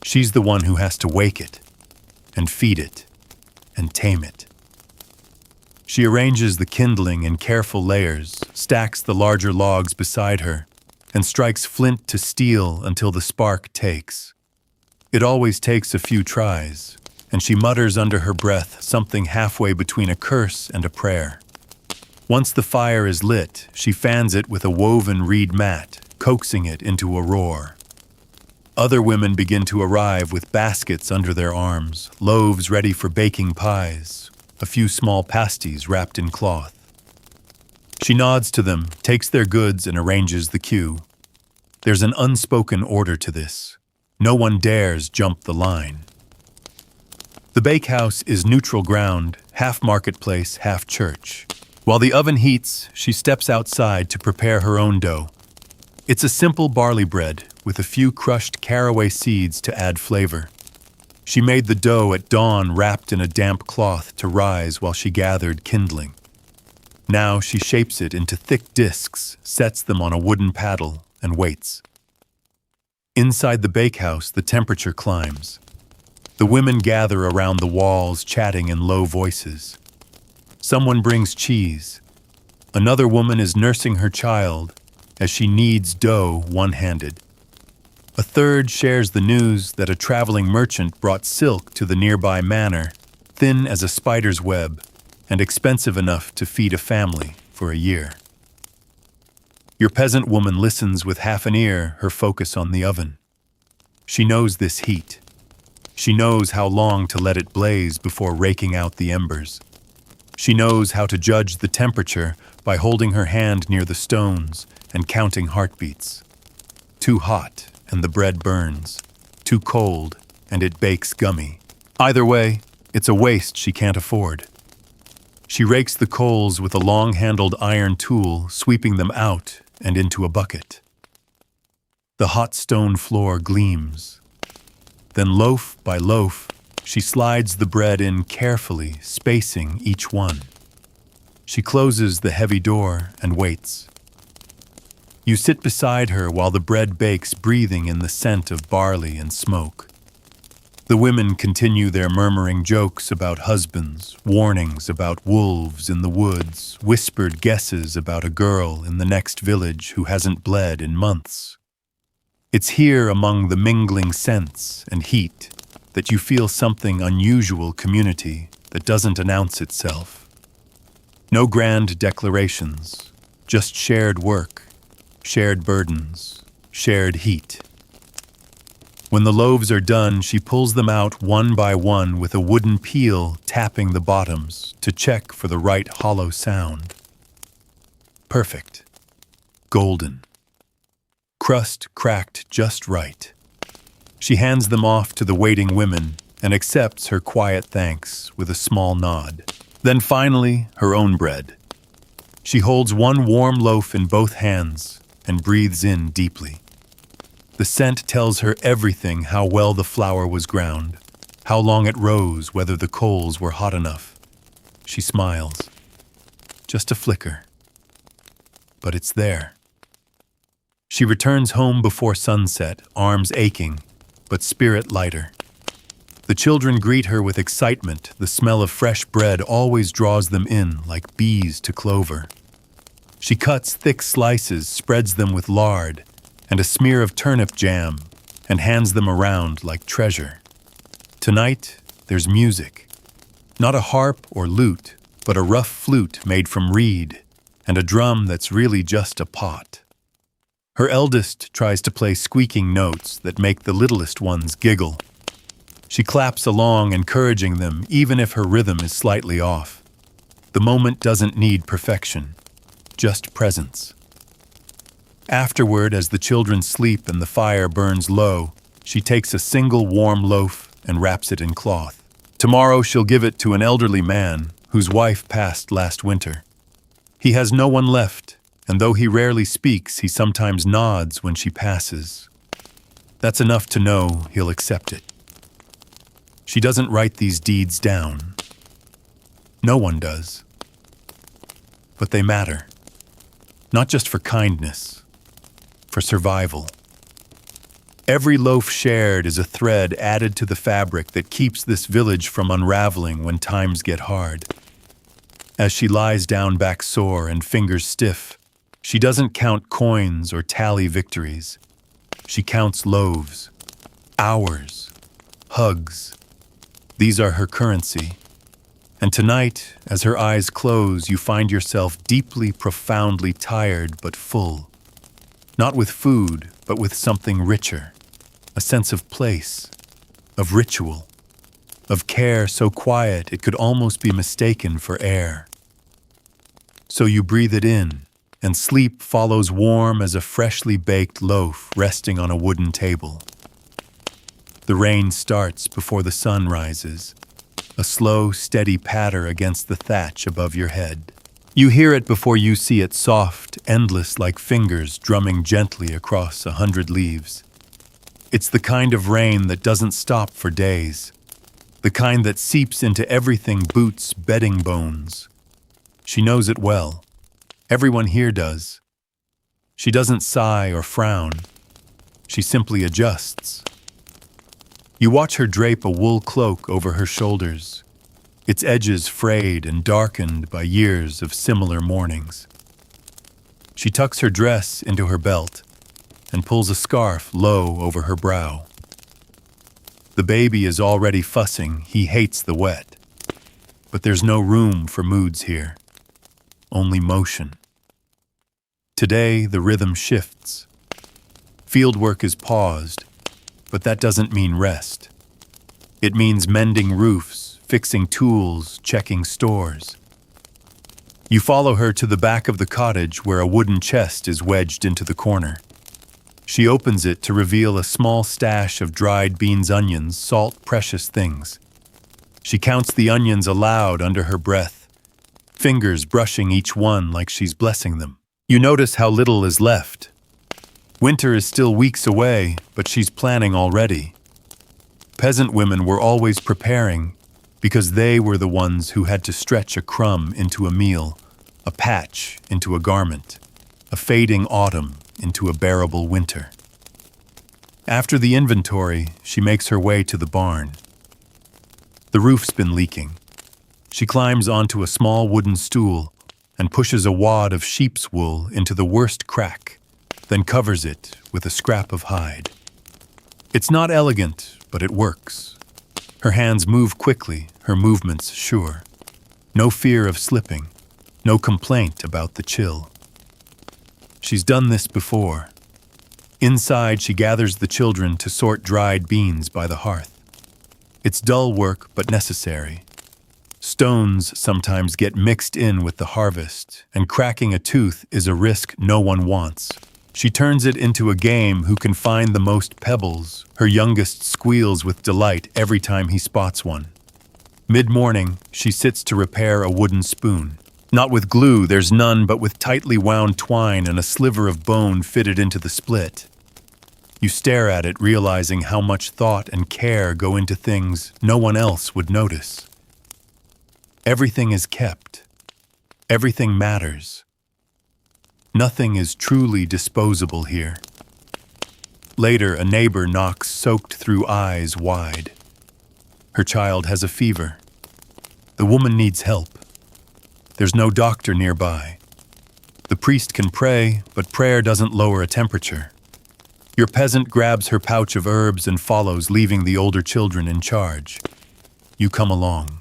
[SPEAKER 1] She's the one who has to wake it, and feed it, and tame it. She arranges the kindling in careful layers, stacks the larger logs beside her, and strikes flint to steel until the spark takes. It always takes a few tries, and she mutters under her breath something halfway between a curse and a prayer. Once the fire is lit, she fans it with a woven reed mat, coaxing it into a roar. Other women begin to arrive with baskets under their arms, loaves ready for baking pies, a few small pasties wrapped in cloth. She nods to them, takes their goods, and arranges the queue. There's an unspoken order to this. No one dares jump the line. The bakehouse is neutral ground, half marketplace, half church. While the oven heats, she steps outside to prepare her own dough. It's a simple barley bread with a few crushed caraway seeds to add flavor. She made the dough at dawn, wrapped in a damp cloth to rise while she gathered kindling. Now she shapes it into thick discs, sets them on a wooden paddle, and waits. Inside the bakehouse, the temperature climbs. The women gather around the walls, chatting in low voices. Someone brings cheese. Another woman is nursing her child as she kneads dough one-handed. A third shares the news that a traveling merchant brought silk to the nearby manor, thin as a spider's web and expensive enough to feed a family for a year. Your peasant woman listens with half an ear, her focus on the oven. She knows this heat. She knows how long to let it blaze before raking out the embers. She knows how to judge the temperature by holding her hand near the stones and counting heartbeats. Too hot, and the bread burns. Too cold, and it bakes gummy. Either way, it's a waste she can't afford. She rakes the coals with a long-handled iron tool, sweeping them out and into a bucket. The hot stone floor gleams. Then loaf by loaf, she slides the bread in carefully, spacing each one. She closes the heavy door and waits. You sit beside her while the bread bakes, breathing in the scent of barley and smoke. The women continue their murmuring jokes about husbands, warnings about wolves in the woods, whispered guesses about a girl in the next village who hasn't bled in months. It's here among the mingling scents and heat that you feel something unusual community that doesn't announce itself. No grand declarations, just shared work, shared burdens, shared heat. When the loaves are done, she pulls them out one by one with a wooden peel, tapping the bottoms to check for the right hollow sound. Perfect. Golden. Crust cracked just right. She hands them off to the waiting women and accepts her quiet thanks with a small nod. Then finally, her own bread. She holds one warm loaf in both hands and breathes in deeply. The scent tells her everything: how well the flour was ground, how long it rose, whether the coals were hot enough. She smiles. Just a flicker. But it's there. She returns home before sunset, arms aching, but spirit lighter. The children greet her with excitement. The smell of fresh bread always draws them in like bees to clover. She cuts thick slices, spreads them with lard and a smear of turnip jam, and hands them around like treasure. Tonight, there's music. Not a harp or lute, but a rough flute made from reed, and a drum that's really just a pot. Her eldest tries to play squeaking notes that make the littlest ones giggle. She claps along, encouraging them, even if her rhythm is slightly off. The moment doesn't need perfection, just presence. Afterward, as the children sleep and the fire burns low, she takes a single warm loaf and wraps it in cloth. Tomorrow she'll give it to an elderly man whose wife passed last winter. He has no one left, and though he rarely speaks, he sometimes nods when she passes. That's enough to know he'll accept it. She doesn't write these deeds down. No one does. But they matter. Not just for kindness, for survival. Every loaf shared is a thread added to the fabric that keeps this village from unraveling when times get hard. As she lies down back sore and fingers stiff, she doesn't count coins or tally victories. She counts loaves, hours, hugs. These are her currency. And tonight, as her eyes close, you find yourself deeply, profoundly tired but full. Not with food, but with something richer. A sense of place, of ritual, of care so quiet it could almost be mistaken for air. So you breathe it in, and sleep follows warm as a freshly baked loaf resting on a wooden table. The rain starts before the sun rises, a slow, steady patter against the thatch above your head. You hear it before you see it, soft, endless like fingers drumming gently across 100 leaves. It's the kind of rain that doesn't stop for days, the kind that seeps into everything: boots, bedding bones. She knows it well. Everyone here does. She doesn't sigh or frown. She simply adjusts. You watch her drape a wool cloak over her shoulders, its edges frayed and darkened by years of similar mornings. She tucks her dress into her belt and pulls a scarf low over her brow. The baby is already fussing. He hates the wet. But there's no room for moods here, only motion. Today, the rhythm shifts. Fieldwork is paused, but that doesn't mean rest. It means mending roofs, fixing tools, checking stores. You follow her to the back of the cottage where a wooden chest is wedged into the corner. She opens it to reveal a small stash of dried beans, onions, salt, precious things. She counts the onions aloud under her breath, fingers brushing each one like she's blessing them. You notice how little is left. Winter is still weeks away, but she's planning already. Peasant women were always preparing because they were the ones who had to stretch a crumb into a meal, a patch into a garment, a fading autumn into a bearable winter. After the inventory, she makes her way to the barn. The roof's been leaking. She climbs onto a small wooden stool and pushes a wad of sheep's wool into the worst crack, then covers it with a scrap of hide. It's not elegant, but it works. Her hands move quickly, her movements sure. No fear of slipping, no complaint about the chill. She's done this before. Inside, she gathers the children to sort dried beans by the hearth. It's dull work, but necessary. Stones sometimes get mixed in with the harvest, and cracking a tooth is a risk no one wants. She turns it into a game: who can find the most pebbles. Her youngest squeals with delight every time he spots one. Mid-morning, she sits to repair a wooden spoon. Not with glue, there's none, but with tightly wound twine and a sliver of bone fitted into the split. You stare at it, realizing how much thought and care go into things no one else would notice. Everything is kept. Everything matters. Nothing is truly disposable here. Later, a neighbor knocks, soaked through, eyes wide. Her child has a fever. The woman needs help. There's no doctor nearby. The priest can pray, but prayer doesn't lower a temperature. Your peasant grabs her pouch of herbs and follows, leaving the older children in charge. You come along.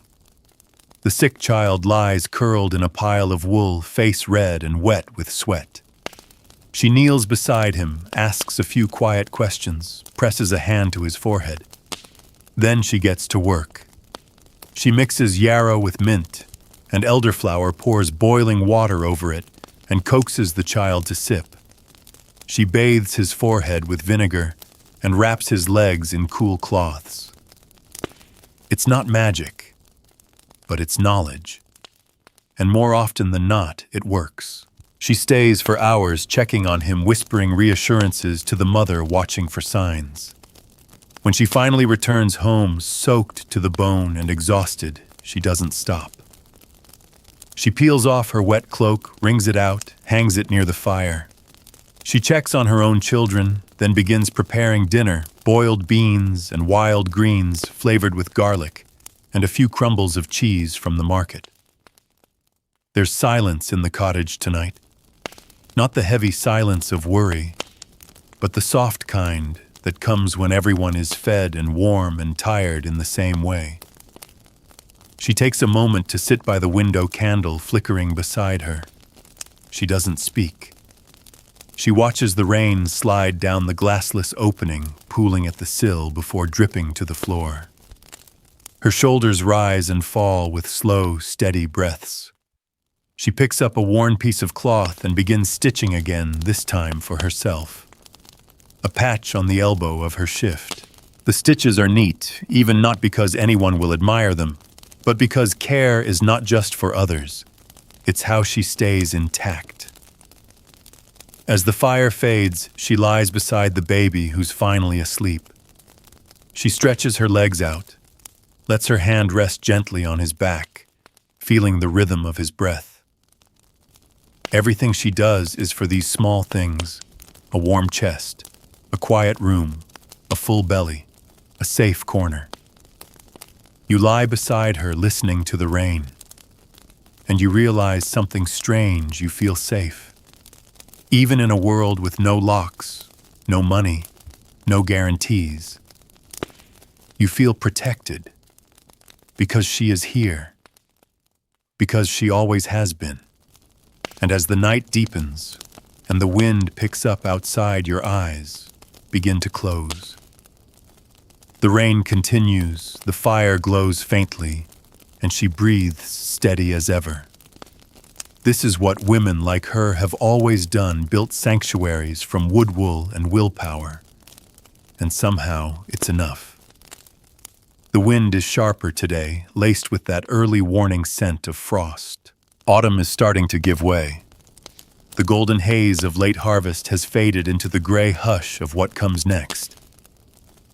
[SPEAKER 1] The sick child lies curled in a pile of wool, face red and wet with sweat. She kneels beside him, asks a few quiet questions, presses a hand to his forehead. Then she gets to work. She mixes yarrow with mint, and elderflower pours boiling water over it and coaxes the child to sip. She bathes his forehead with vinegar and wraps his legs in cool cloths. It's not magic, but it's knowledge. And more often than not, it works. She stays for hours checking on him, whispering reassurances to the mother watching for signs. When she finally returns home, soaked to the bone and exhausted, she doesn't stop. She peels off her wet cloak, wrings it out, hangs it near the fire. She checks on her own children, then begins preparing dinner, boiled beans and wild greens flavored with garlic, and a few crumbles of cheese from the market. There's silence in the cottage tonight. Not the heavy silence of worry, but the soft kind that comes when everyone is fed and warm and tired in the same way. She takes a moment to sit by the window candle flickering beside her. She doesn't speak. She watches the rain slide down the glassless opening, pooling at the sill before dripping to the floor. Her shoulders rise and fall with slow, steady breaths. She picks up a worn piece of cloth and begins stitching again, this time for herself. A patch on the elbow of her shift. The stitches are neat, even not because anyone will admire them, but because care is not just for others. It's how she stays intact. As the fire fades, she lies beside the baby who's finally asleep. She stretches her legs out, lets her hand rest gently on his back, feeling the rhythm of his breath. Everything she does is for these small things: a warm chest, a quiet room, a full belly, a safe corner. You lie beside her listening to the rain, and you realize something strange. You feel safe. Even in a world with no locks, no money, no guarantees. You feel protected because she is here, because she always has been. And as the night deepens and the wind picks up outside, your eyes begin to close. The rain continues, the fire glows faintly, and she breathes steady as ever. This is what women like her have always done, built sanctuaries from wood wool and willpower. And somehow it's enough. The wind is sharper today, laced with that early warning scent of frost. Autumn is starting to give way. The golden haze of late harvest has faded into the gray hush of what comes next.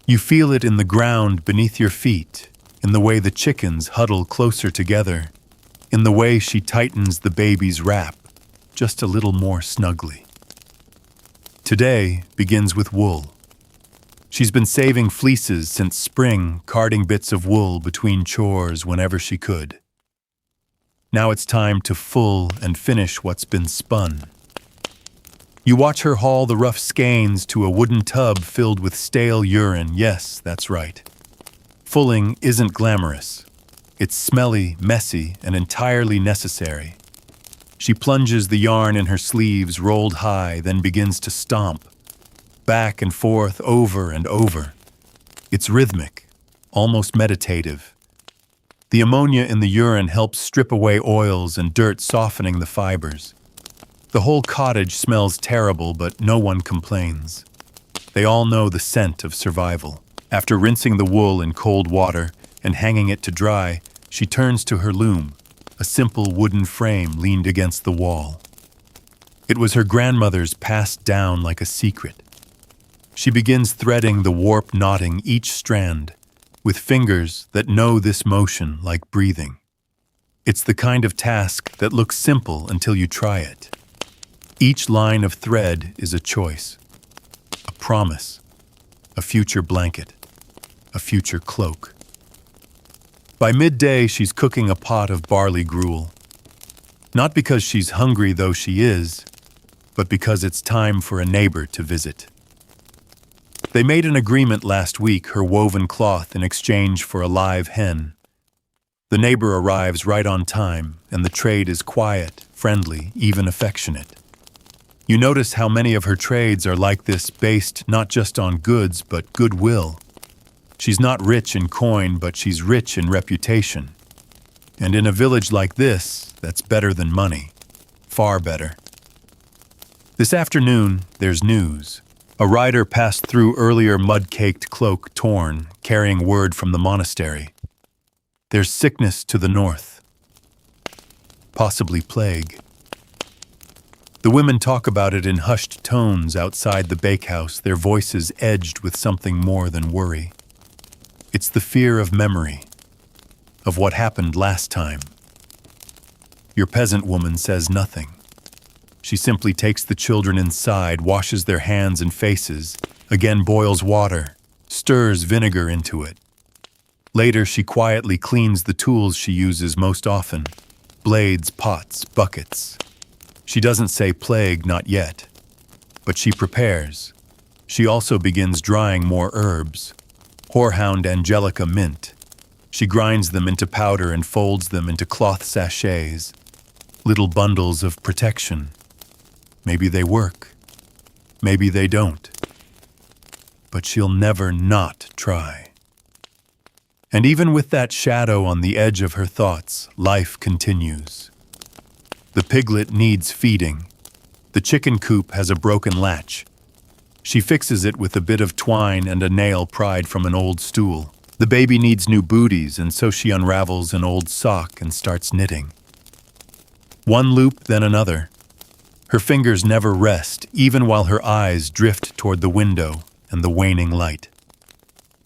[SPEAKER 1] You feel it in the ground beneath your feet, in the way the chickens huddle closer together, in the way she tightens the baby's wrap just a little more snugly. Today begins with wool. She's been saving fleeces since spring, carding bits of wool between chores whenever she could. Now it's time to full and finish what's been spun. You watch her haul the rough skeins to a wooden tub filled with stale urine. Yes, that's right. Fulling isn't glamorous. It's smelly, messy, and entirely necessary. She plunges the yarn in her sleeves rolled high, then begins to stomp, back and forth, over and over. It's rhythmic, almost meditative. The ammonia in the urine helps strip away oils and dirt, softening the fibers. The whole cottage smells terrible, but no one complains. They all know the scent of survival. After rinsing the wool in cold water and hanging it to dry, she turns to her loom, a simple wooden frame leaned against the wall. It was her grandmother's, passed down like a secret. She begins threading the warp, knotting each strand, with fingers that know this motion like breathing. It's the kind of task that looks simple until you try it. Each line of thread is a choice, a promise, a future blanket, a future cloak. By midday, she's cooking a pot of barley gruel. Not because she's hungry, though she is, but because it's time for a neighbor to visit. They made an agreement last week, her woven cloth in exchange for a live hen. The neighbor arrives right on time, and the trade is quiet, friendly, even affectionate. You notice how many of her trades are like this, based not just on goods, but goodwill. She's not rich in coin, but she's rich in reputation. And in a village like this, that's better than money. Far better. This afternoon, there's news. A rider passed through earlier, mud-caked cloak torn, carrying word from the monastery. There's sickness to the north. Possibly plague. The women talk about it in hushed tones outside the bakehouse, their voices edged with something more than worry. It's the fear of memory, of what happened last time. Your peasant woman says nothing. She simply takes the children inside, washes their hands and faces, again boils water, stirs vinegar into it. Later, she quietly cleans the tools she uses most often: blades, pots, buckets. She doesn't say plague, not yet. But she prepares. She also begins drying more herbs. Horehound angelica mint. She grinds them into powder and folds them into cloth sachets. Little bundles of protection. Maybe they work. Maybe they don't. But she'll never not try. And even with that shadow on the edge of her thoughts, life continues. The piglet needs feeding. The chicken coop has a broken latch. She fixes it with a bit of twine and a nail pried from an old stool. The baby needs new booties, and so she unravels an old sock and starts knitting. One loop, then another. Her fingers never rest, even while her eyes drift toward the window and the waning light.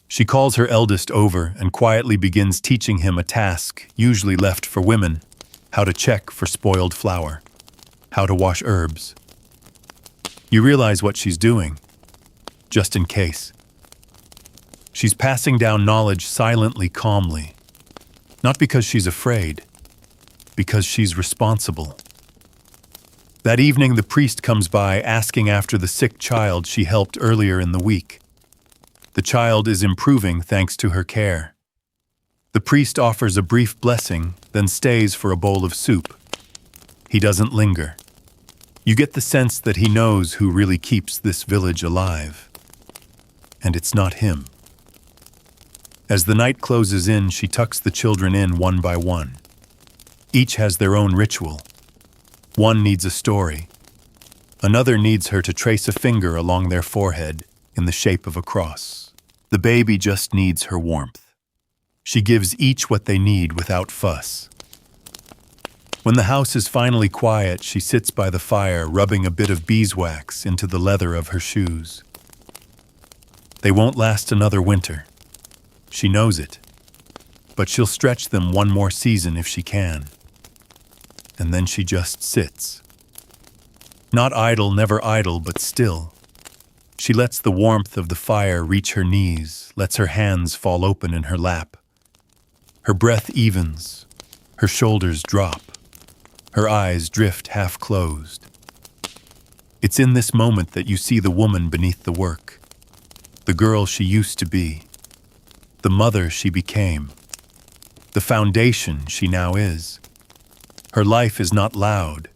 [SPEAKER 1] She calls her eldest over and quietly begins teaching him a task usually left for women: how to check for spoiled flour, how to wash herbs. You realize what she's doing, just in case. She's passing down knowledge silently, calmly, not because she's afraid, because she's responsible. That evening, the priest comes by asking after the sick child she helped earlier in the week. The child is improving thanks to her care. The priest offers a brief blessing, then stays for a bowl of soup. He doesn't linger. You get the sense that he knows who really keeps this village alive. And it's not him. As the night closes in, she tucks the children in one by one. Each has their own ritual. One needs a story. Another needs her to trace a finger along their forehead in the shape of a cross. The baby just needs her warmth. She gives each what they need without fuss. When the house is finally quiet, she sits by the fire, rubbing a bit of beeswax into the leather of her shoes. They won't last another winter. She knows it. But she'll stretch them one more season if she can. And then she just sits. Not idle, never idle, but still. She lets the warmth of the fire reach her knees, lets her hands fall open in her lap. Her breath evens, her shoulders drop, her eyes drift half-closed. It's in this moment that you see the woman beneath the work, the girl she used to be, the mother she became, the foundation she now is. Her life is not loud,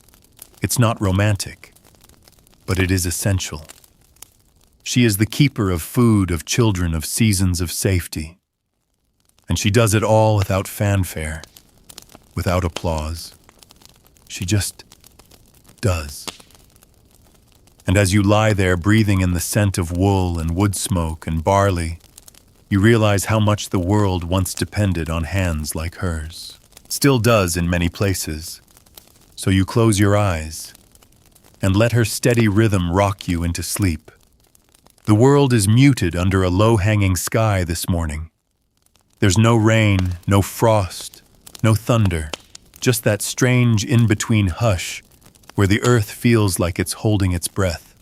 [SPEAKER 1] it's not romantic, but it is essential. She is the keeper of food, of children, of seasons of safety. And she does it all without fanfare, without applause. She just does. And as you lie there breathing in the scent of wool and wood smoke and barley, you realize how much the world once depended on hands like hers. Still does in many places. So you close your eyes and let her steady rhythm rock you into sleep. The world is muted under a low-hanging sky this morning. There's no rain, no frost, no thunder, just that strange in-between hush where the earth feels like it's holding its breath.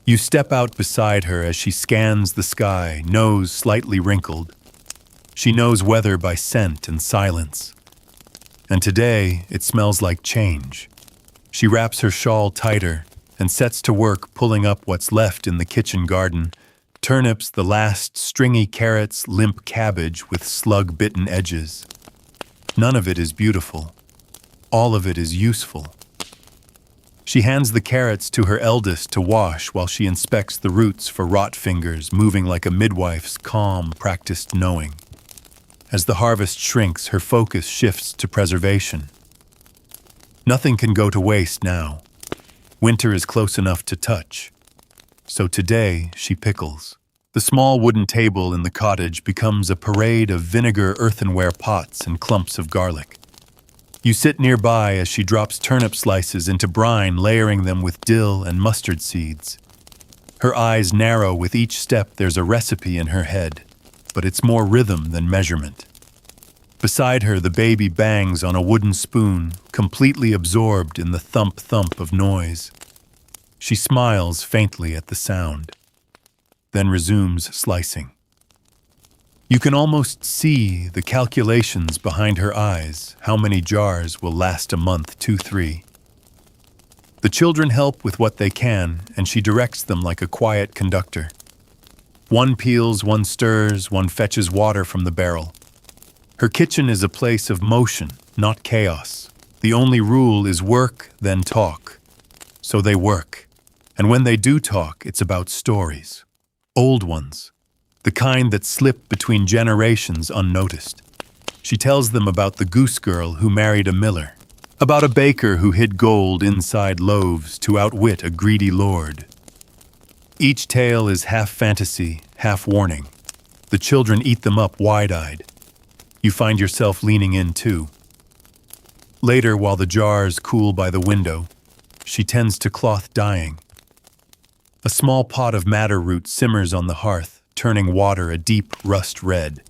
[SPEAKER 1] You step out beside her as she scans the sky, nose slightly wrinkled. She knows weather by scent and silence. And today, it smells like change. She wraps her shawl tighter and sets to work pulling up what's left in the kitchen garden: turnips, the last stringy carrots, limp cabbage with slug-bitten edges. None of it is beautiful. All of it is useful. She hands the carrots to her eldest to wash while she inspects the roots for rot fingers, moving like a midwife's calm, practiced knowing. As the harvest shrinks, her focus shifts to preservation. Nothing can go to waste now. Winter is close enough to touch. So today, she pickles. The small wooden table in the cottage becomes a parade of vinegar earthenware pots and clumps of garlic. You sit nearby as she drops turnip slices into brine, layering them with dill and mustard seeds. Her eyes narrow with each step. There's a recipe in her head, but it's more rhythm than measurement. Beside her, the baby bangs on a wooden spoon, completely absorbed in the thump-thump of noise. She smiles faintly at the sound, then resumes slicing. You can almost see the calculations behind her eyes, how many jars will last a month, 2, 3. The children help with what they can, and she directs them like a quiet conductor. One peels, one stirs, one fetches water from the barrel. Her kitchen is a place of motion, not chaos. The only rule is work, then talk. So they work. And when they do talk, it's about stories. Old ones. The kind that slip between generations unnoticed. She tells them about the goose girl who married a miller, about a baker who hid gold inside loaves to outwit a greedy lord. Each tale is half fantasy, half warning. The children eat them up wide-eyed. You find yourself leaning in too. Later, while the jars cool by the window, she tends to cloth dyeing. A small pot of madder root simmers on the hearth, turning water a deep rust red.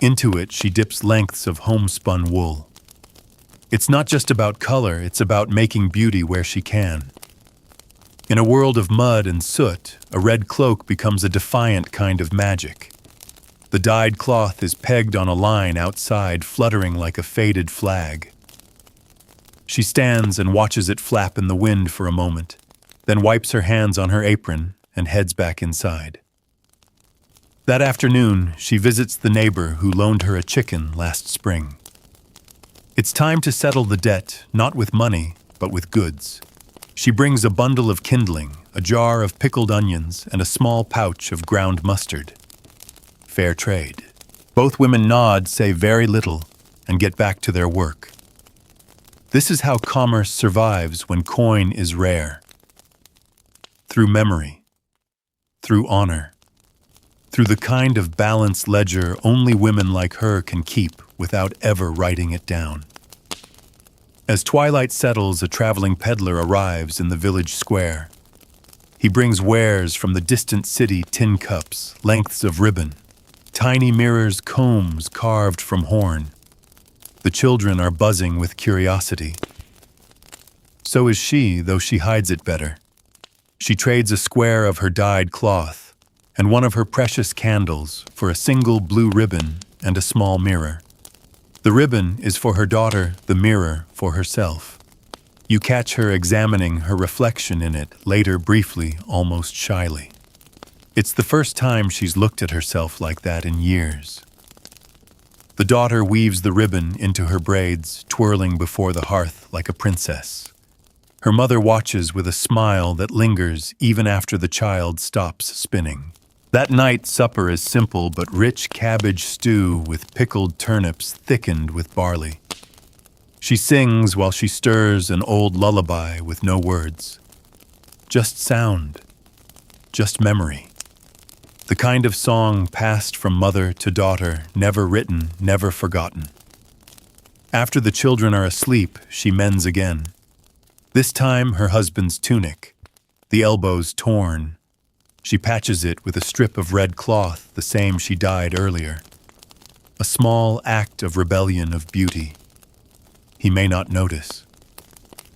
[SPEAKER 1] Into it, she dips lengths of homespun wool. It's not just about color, it's about making beauty where she can. In a world of mud and soot, a red cloak becomes a defiant kind of magic. The dyed cloth is pegged on a line outside, fluttering like a faded flag. She stands and watches it flap in the wind for a moment, then wipes her hands on her apron and heads back inside. That afternoon, she visits the neighbor who loaned her a chicken last spring. It's time to settle the debt, not with money, but with goods. She brings a bundle of kindling, a jar of pickled onions, and a small pouch of ground mustard. Fair trade. Both women nod, say very little, and get back to their work. This is how commerce survives when coin is rare. Through memory. Through honor. Through the kind of balanced ledger only women like her can keep without ever writing it down. As twilight settles, a traveling peddler arrives in the village square. He brings wares from the distant city: tin cups, lengths of ribbon, tiny mirrors, combs carved from horn. The children are buzzing with curiosity. So is she, though she hides it better. She trades a square of her dyed cloth and one of her precious candles for a single blue ribbon and a small mirror. The ribbon is for her daughter, the mirror for herself. You catch her examining her reflection in it, later briefly, almost shyly. It's the first time she's looked at herself like that in years. The daughter weaves the ribbon into her braids, twirling before the hearth like a princess. Her mother watches with a smile that lingers even after the child stops spinning. That night, supper is simple but rich: cabbage stew with pickled turnips thickened with barley. She sings while she stirs an old lullaby with no words. Just sound. Just memory. The kind of song passed from mother to daughter, never written, never forgotten. After the children are asleep, she mends again. This time, her husband's tunic, the elbows torn. She patches it with a strip of red cloth, the same she dyed earlier. A small act of rebellion, of beauty. He may not notice,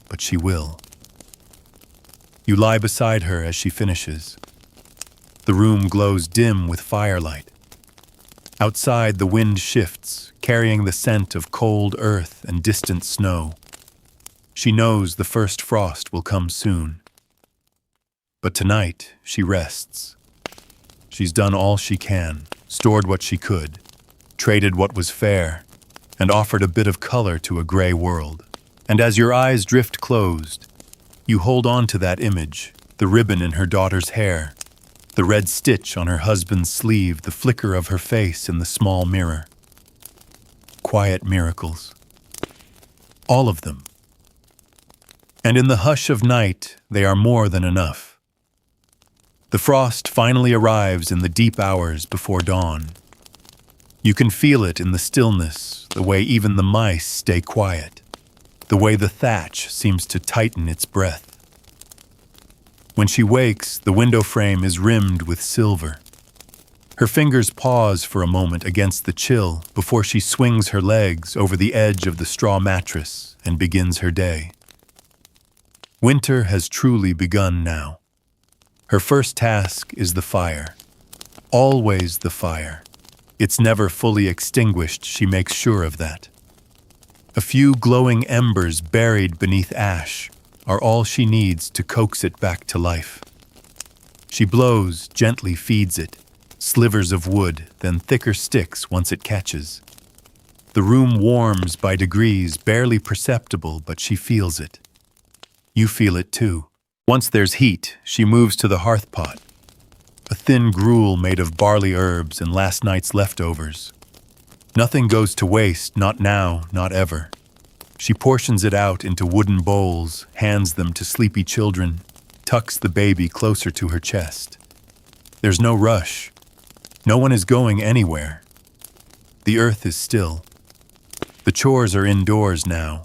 [SPEAKER 1] but she will. You lie beside her as she finishes. The room glows dim with firelight. Outside, the wind shifts, carrying the scent of cold earth and distant snow. She knows the first frost will come soon. But tonight, she rests. She's done all she can, stored what she could, traded what was fair, and offered a bit of color to a gray world. And as your eyes drift closed, you hold on to that image, the ribbon in her daughter's hair, the red stitch on her husband's sleeve, the flicker of her face in the small mirror. Quiet miracles. All of them. And in the hush of night, they are more than enough. The frost finally arrives in the deep hours before dawn. You can feel it in the stillness, the way even the mice stay quiet, the way the thatch seems to tighten its breath. When she wakes, the window frame is rimmed with silver. Her fingers pause for a moment against the chill before she swings her legs over the edge of the straw mattress and begins her day. Winter has truly begun now. Her first task is the fire. Always the fire. It's never fully extinguished, she makes sure of that. A few glowing embers buried beneath ash are all she needs to coax it back to life. She blows, gently feeds it, slivers of wood, then thicker sticks once it catches. The room warms by degrees, barely perceptible, but she feels it. You feel it too. Once there's heat, she moves to the hearth pot, a thin gruel made of barley herbs and last night's leftovers. Nothing goes to waste, not now, not ever. She portions it out into wooden bowls, hands them to sleepy children, tucks the baby closer to her chest. There's no rush. No one is going anywhere. The earth is still. The chores are indoors now.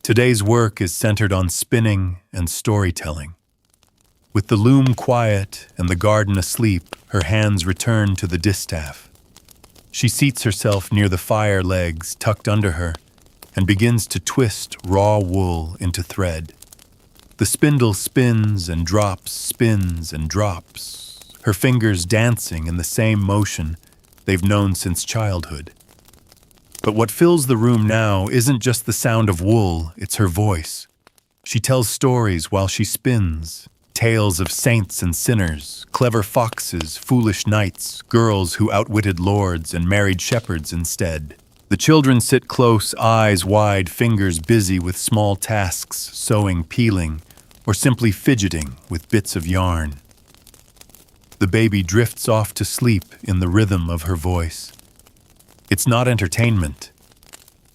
[SPEAKER 1] Today's work is centered on spinning and storytelling. With the loom quiet and the garden asleep, her hands return to the distaff. She seats herself near the fire legs tucked under her and begins to twist raw wool into thread. The spindle spins and drops, spins and drops, her fingers dancing in the same motion they've known since childhood. But what fills the room now isn't just the sound of wool, it's her voice. She tells stories while she spins, tales of saints and sinners, clever foxes, foolish knights, girls who outwitted lords and married shepherds instead. The children sit close, eyes wide, fingers busy with small tasks, sewing, peeling, or simply fidgeting with bits of yarn. The baby drifts off to sleep in the rhythm of her voice. It's not entertainment,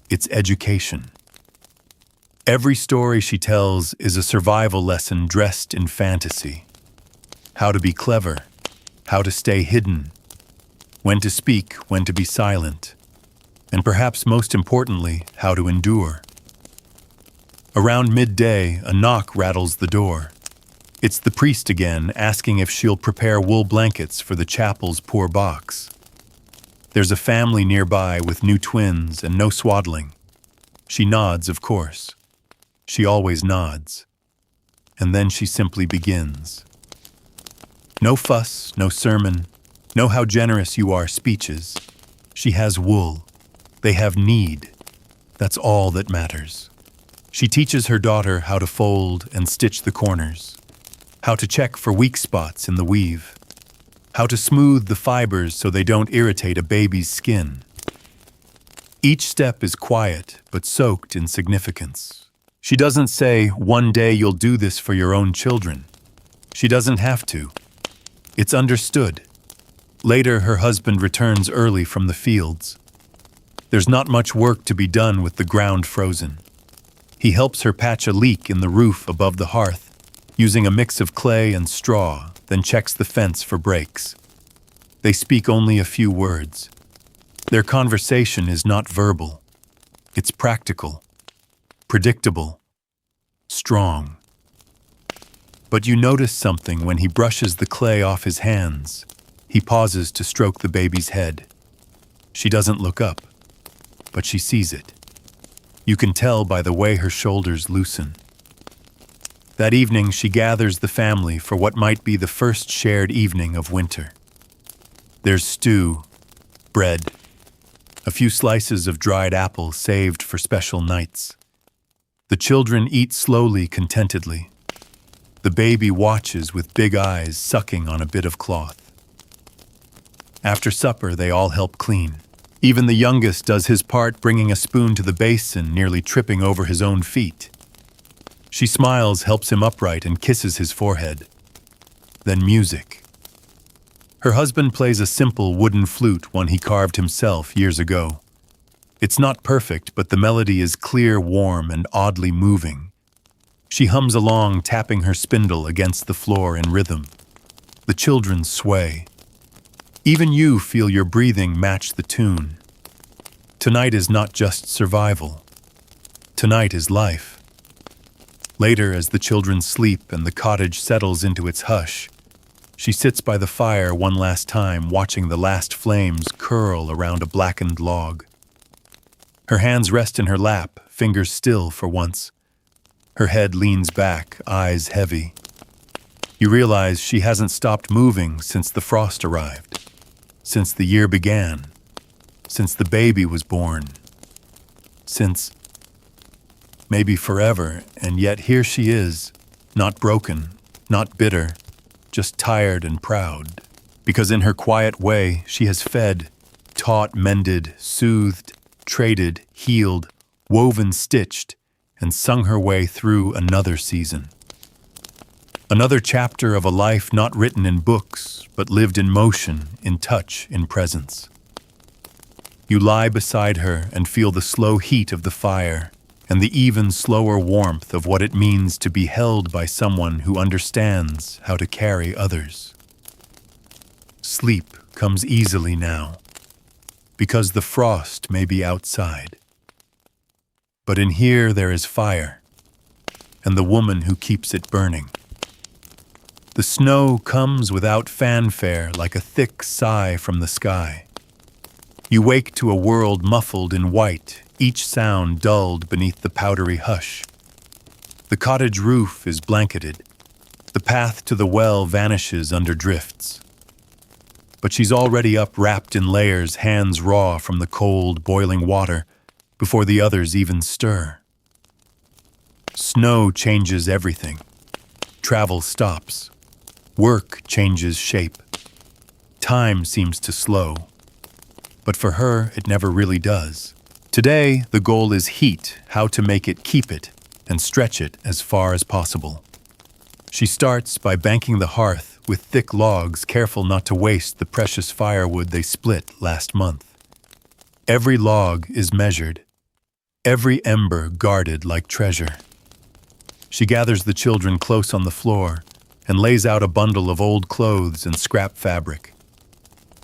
[SPEAKER 1] it's education. Every story she tells is a survival lesson dressed in fantasy. How to be clever, how to stay hidden, when to speak, when to be silent, and perhaps most importantly, how to endure. Around midday, a knock rattles the door. It's the priest again, asking if she'll prepare wool blankets for the chapel's poor box. There's a family nearby with new twins and no swaddling. She nods, of course. She always nods. And then she simply begins. No fuss, no sermon, no how generous you are speeches. She has wool. They have need. That's all that matters. She teaches her daughter how to fold and stitch the corners, how to check for weak spots in the weave, how to smooth the fibers so they don't irritate a baby's skin. Each step is quiet but soaked in significance. She doesn't say, "One day you'll do this for your own children." She doesn't have to. It's understood. Later, her husband returns early from the fields. There's not much work to be done with the ground frozen. He helps her patch a leak in the roof above the hearth, using a mix of clay and straw, then checks the fence for breaks. They speak only a few words. Their conversation is not verbal. It's practical, predictable, strong. But you notice something when he brushes the clay off his hands. He pauses to stroke the baby's head. She doesn't look up, but she sees it. You can tell by the way her shoulders loosen. That evening, she gathers the family for what might be the first shared evening of winter. There's stew, bread, a few slices of dried apple saved for special nights. The children eat slowly, contentedly. The baby watches with big eyes, sucking on a bit of cloth. After supper, they all help clean. Even the youngest does his part, bringing a spoon to the basin, nearly tripping over his own feet. She smiles, helps him upright, and kisses his forehead. Then music. Her husband plays a simple wooden flute, one he carved himself years ago. It's not perfect, but the melody is clear, warm, and oddly moving. She hums along, tapping her spindle against the floor in rhythm. The children sway. Even you feel your breathing match the tune. Tonight is not just survival. Tonight is life. Later, as the children sleep and the cottage settles into its hush, she sits by the fire one last time, watching the last flames curl around a blackened log. Her hands rest in her lap, fingers still for once. Her head leans back, eyes heavy. You realize she hasn't stopped moving since the frost arrived, since the year began, since the baby was born, since maybe forever, and yet here she is, not broken, not bitter, just tired and proud, because in her quiet way she has fed, taught, mended, soothed, traded, healed, woven, stitched, and sung her way through another season. Another chapter of a life not written in books, but lived in motion, in touch, in presence. You lie beside her and feel the slow heat of the fire and the even slower warmth of what it means to be held by someone who understands how to carry others. Sleep comes easily now, because the frost may be outside. But in here there is fire, and the woman who keeps it burning. The snow comes without fanfare, like a thick sigh from the sky. You wake to a world muffled in white, each sound dulled beneath the powdery hush. The cottage roof is blanketed. The path to the well vanishes under drifts. But she's already up, wrapped in layers, hands raw from the cold, boiling water, before the others even stir. Snow changes everything. Travel stops. Work changes shape. Time seems to slow. But for her, it never really does. Today, the goal is heat, how to make it, keep it, and stretch it as far as possible. She starts by banking the hearth with thick logs, careful not to waste the precious firewood they split last month. Every log is measured, every ember guarded like treasure. She gathers the children close on the floor and lays out a bundle of old clothes and scrap fabric.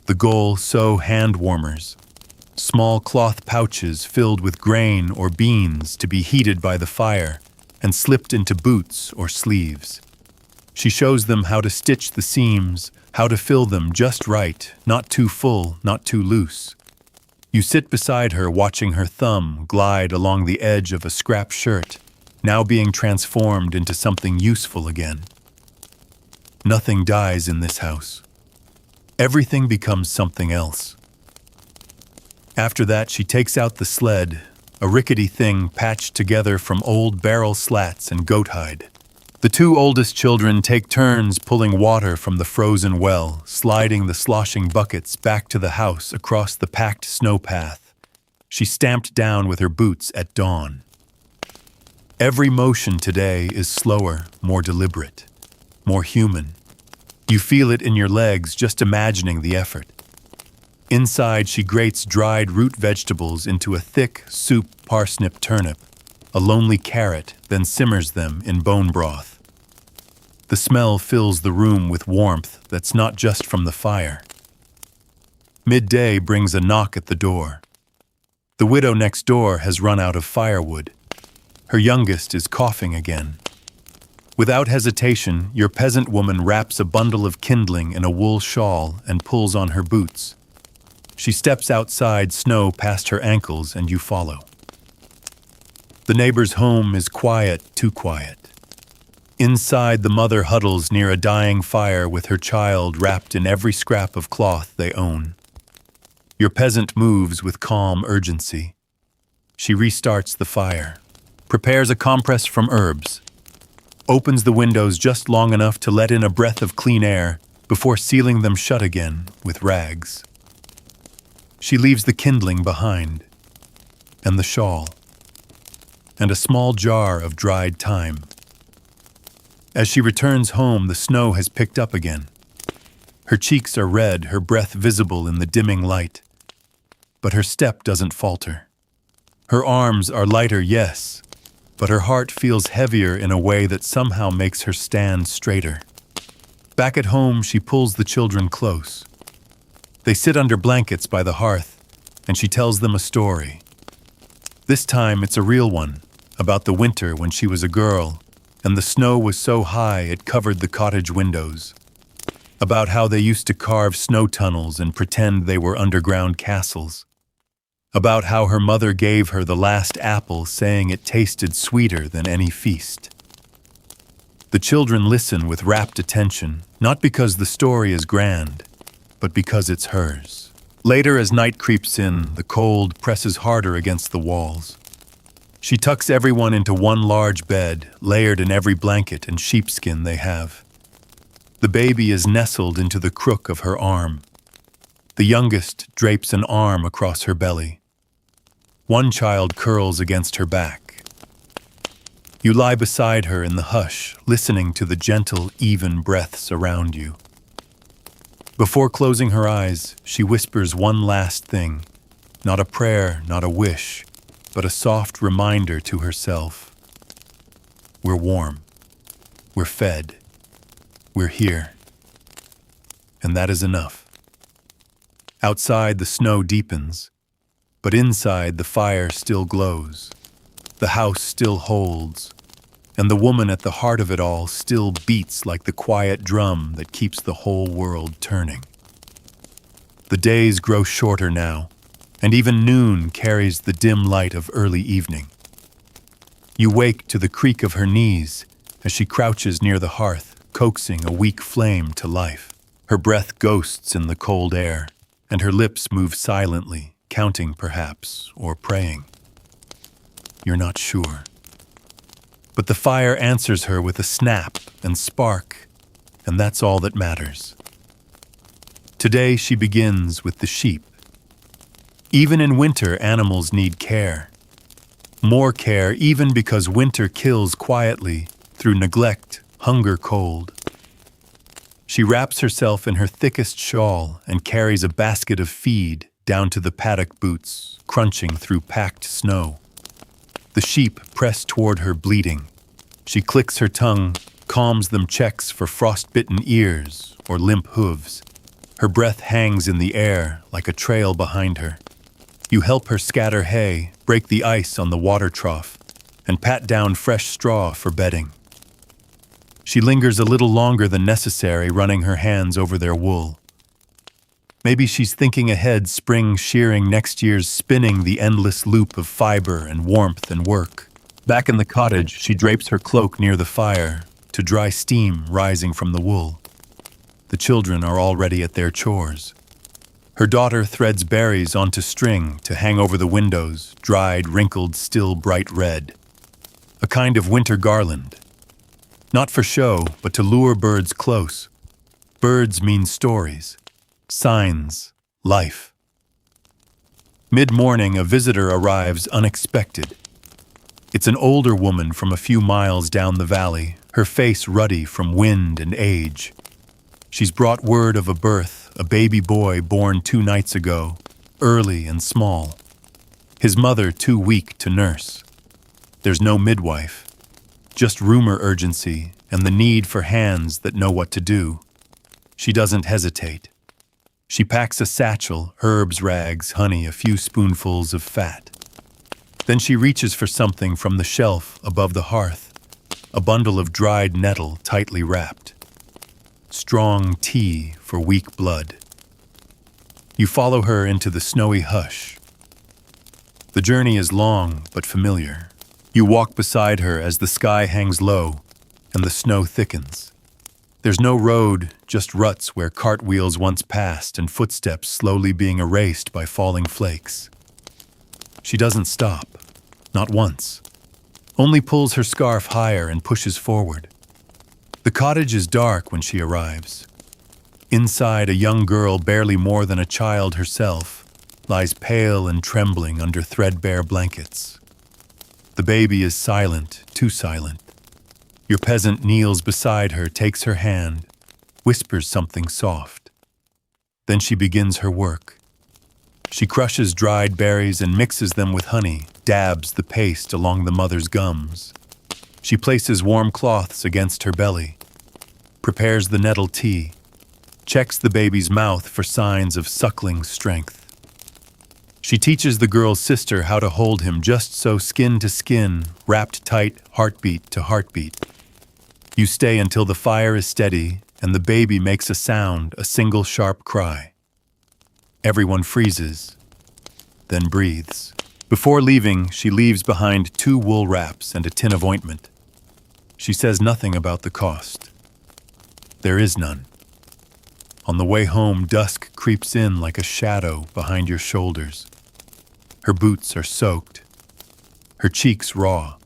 [SPEAKER 1] The goal, sew hand warmers, small cloth pouches filled with grain or beans to be heated by the fire and slipped into boots or sleeves. She shows them how to stitch the seams, how to fill them just right, not too full, not too loose. You sit beside her, watching her thumb glide along the edge of a scrap shirt, now being transformed into something useful again. Nothing dies in this house. Everything becomes something else. After that, she takes out the sled, a rickety thing patched together from old barrel slats and goat hide. The two oldest children take turns pulling water from the frozen well, sliding the sloshing buckets back to the house across the packed snow path. She stamped down with her boots at dawn. Every motion today is slower, more deliberate, more human. You feel it in your legs just imagining the effort. Inside, she grates dried root vegetables into a thick soup, parsnip, turnip, a lonely carrot, then simmers them in bone broth. The smell fills the room with warmth that's not just from the fire. Midday brings a knock at the door. The widow next door has run out of firewood. Her youngest is coughing again. Without hesitation, your peasant woman wraps a bundle of kindling in a wool shawl and pulls on her boots. She steps outside, snow past her ankles, and you follow. The neighbor's home is quiet, too quiet. Inside, the mother huddles near a dying fire with her child wrapped in every scrap of cloth they own. Your peasant moves with calm urgency. She restarts the fire, prepares a compress from herbs, opens the windows just long enough to let in a breath of clean air before sealing them shut again with rags. She leaves the kindling behind, and the shawl, and a small jar of dried thyme. As she returns home, the snow has picked up again. Her cheeks are red, her breath visible in the dimming light. But her step doesn't falter. Her arms are lighter, yes, but her heart feels heavier in a way that somehow makes her stand straighter. Back at home, she pulls the children close. They sit under blankets by the hearth, and she tells them a story. This time it's a real one, about the winter when she was a girl, and the snow was so high it covered the cottage windows. About how they used to carve snow tunnels and pretend they were underground castles. About how her mother gave her the last apple, saying it tasted sweeter than any feast. The children listen with rapt attention, not because the story is grand, but because it's hers. Later, as night creeps in, the cold presses harder against the walls. She tucks everyone into one large bed, layered in every blanket and sheepskin they have. The baby is nestled into the crook of her arm. The youngest drapes an arm across her belly. One child curls against her back. You lie beside her in the hush, listening to the gentle, even breaths around you. Before closing her eyes, she whispers one last thing, not a prayer, not a wish, but a soft reminder to herself. We're warm. We're fed. We're here. And that is enough. Outside, the snow deepens, but inside, the fire still glows. The house still holds, and the woman at the heart of it all still beats like the quiet drum that keeps the whole world turning. The days grow shorter now, and even noon carries the dim light of early evening. You wake to the creak of her knees as she crouches near the hearth, coaxing a weak flame to life. Her breath ghosts in the cold air, and her lips move silently, counting perhaps, or praying. You're not sure. But the fire answers her with a snap and spark, and that's all that matters. Today she begins with the sheep. Even in winter, animals need care. More care even because winter kills quietly through neglect, hunger, cold. She wraps herself in her thickest shawl and carries a basket of feed down to the paddock boots, crunching through packed snow. The sheep press toward her bleating. She clicks her tongue, calms them, checks for frostbitten ears or limp hooves. Her breath hangs in the air like a trail behind her. You help her scatter hay, break the ice on the water trough, and pat down fresh straw for bedding. She lingers a little longer than necessary, running her hands over their wool. Maybe she's thinking ahead, spring shearing, next year's spinning, the endless loop of fiber and warmth and work. Back in the cottage, she drapes her cloak near the fire to dry steam rising from the wool. The children are already at their chores. Her daughter threads berries onto string to hang over the windows, dried, wrinkled, still bright red. A kind of winter garland. Not for show, but to lure birds close. Birds mean stories, signs, life. Mid-morning, a visitor arrives unexpected. It's an older woman from a few miles down the valley, her face ruddy from wind and age. She's brought word of a birth, a baby boy born 2 nights ago, early and small. His mother too weak to nurse. There's no midwife, just rumor urgency and the need for hands that know what to do. She doesn't hesitate. She packs a satchel, herbs, rags, honey, a few spoonfuls of fat. Then she reaches for something from the shelf above the hearth, a bundle of dried nettle tightly wrapped. Strong tea for weak blood. You follow her into the snowy hush. The journey is long but familiar. You walk beside her as the sky hangs low and the snow thickens. There's no road, just ruts where cartwheels once passed and footsteps slowly being erased by falling flakes. She doesn't stop, not once, only pulls her scarf higher and pushes forward. The cottage is dark when she arrives. Inside, a young girl, barely more than a child herself, lies pale and trembling under threadbare blankets. The baby is silent, too silent. Your peasant kneels beside her, takes her hand, whispers something soft. Then she begins her work. She crushes dried berries and mixes them with honey, dabs the paste along the mother's gums. She places warm cloths against her belly, prepares the nettle tea, checks the baby's mouth for signs of suckling strength. She teaches the girl's sister how to hold him just so, skin to skin, wrapped tight, heartbeat to heartbeat. You stay until the fire is steady and the baby makes a sound, a single sharp cry. Everyone freezes, then breathes. Before leaving, she leaves behind 2 wool wraps and a tin of ointment. She says nothing about the cost. There is none. On the way home, dusk creeps in like a shadow behind your shoulders. Her boots are soaked, her cheeks raw,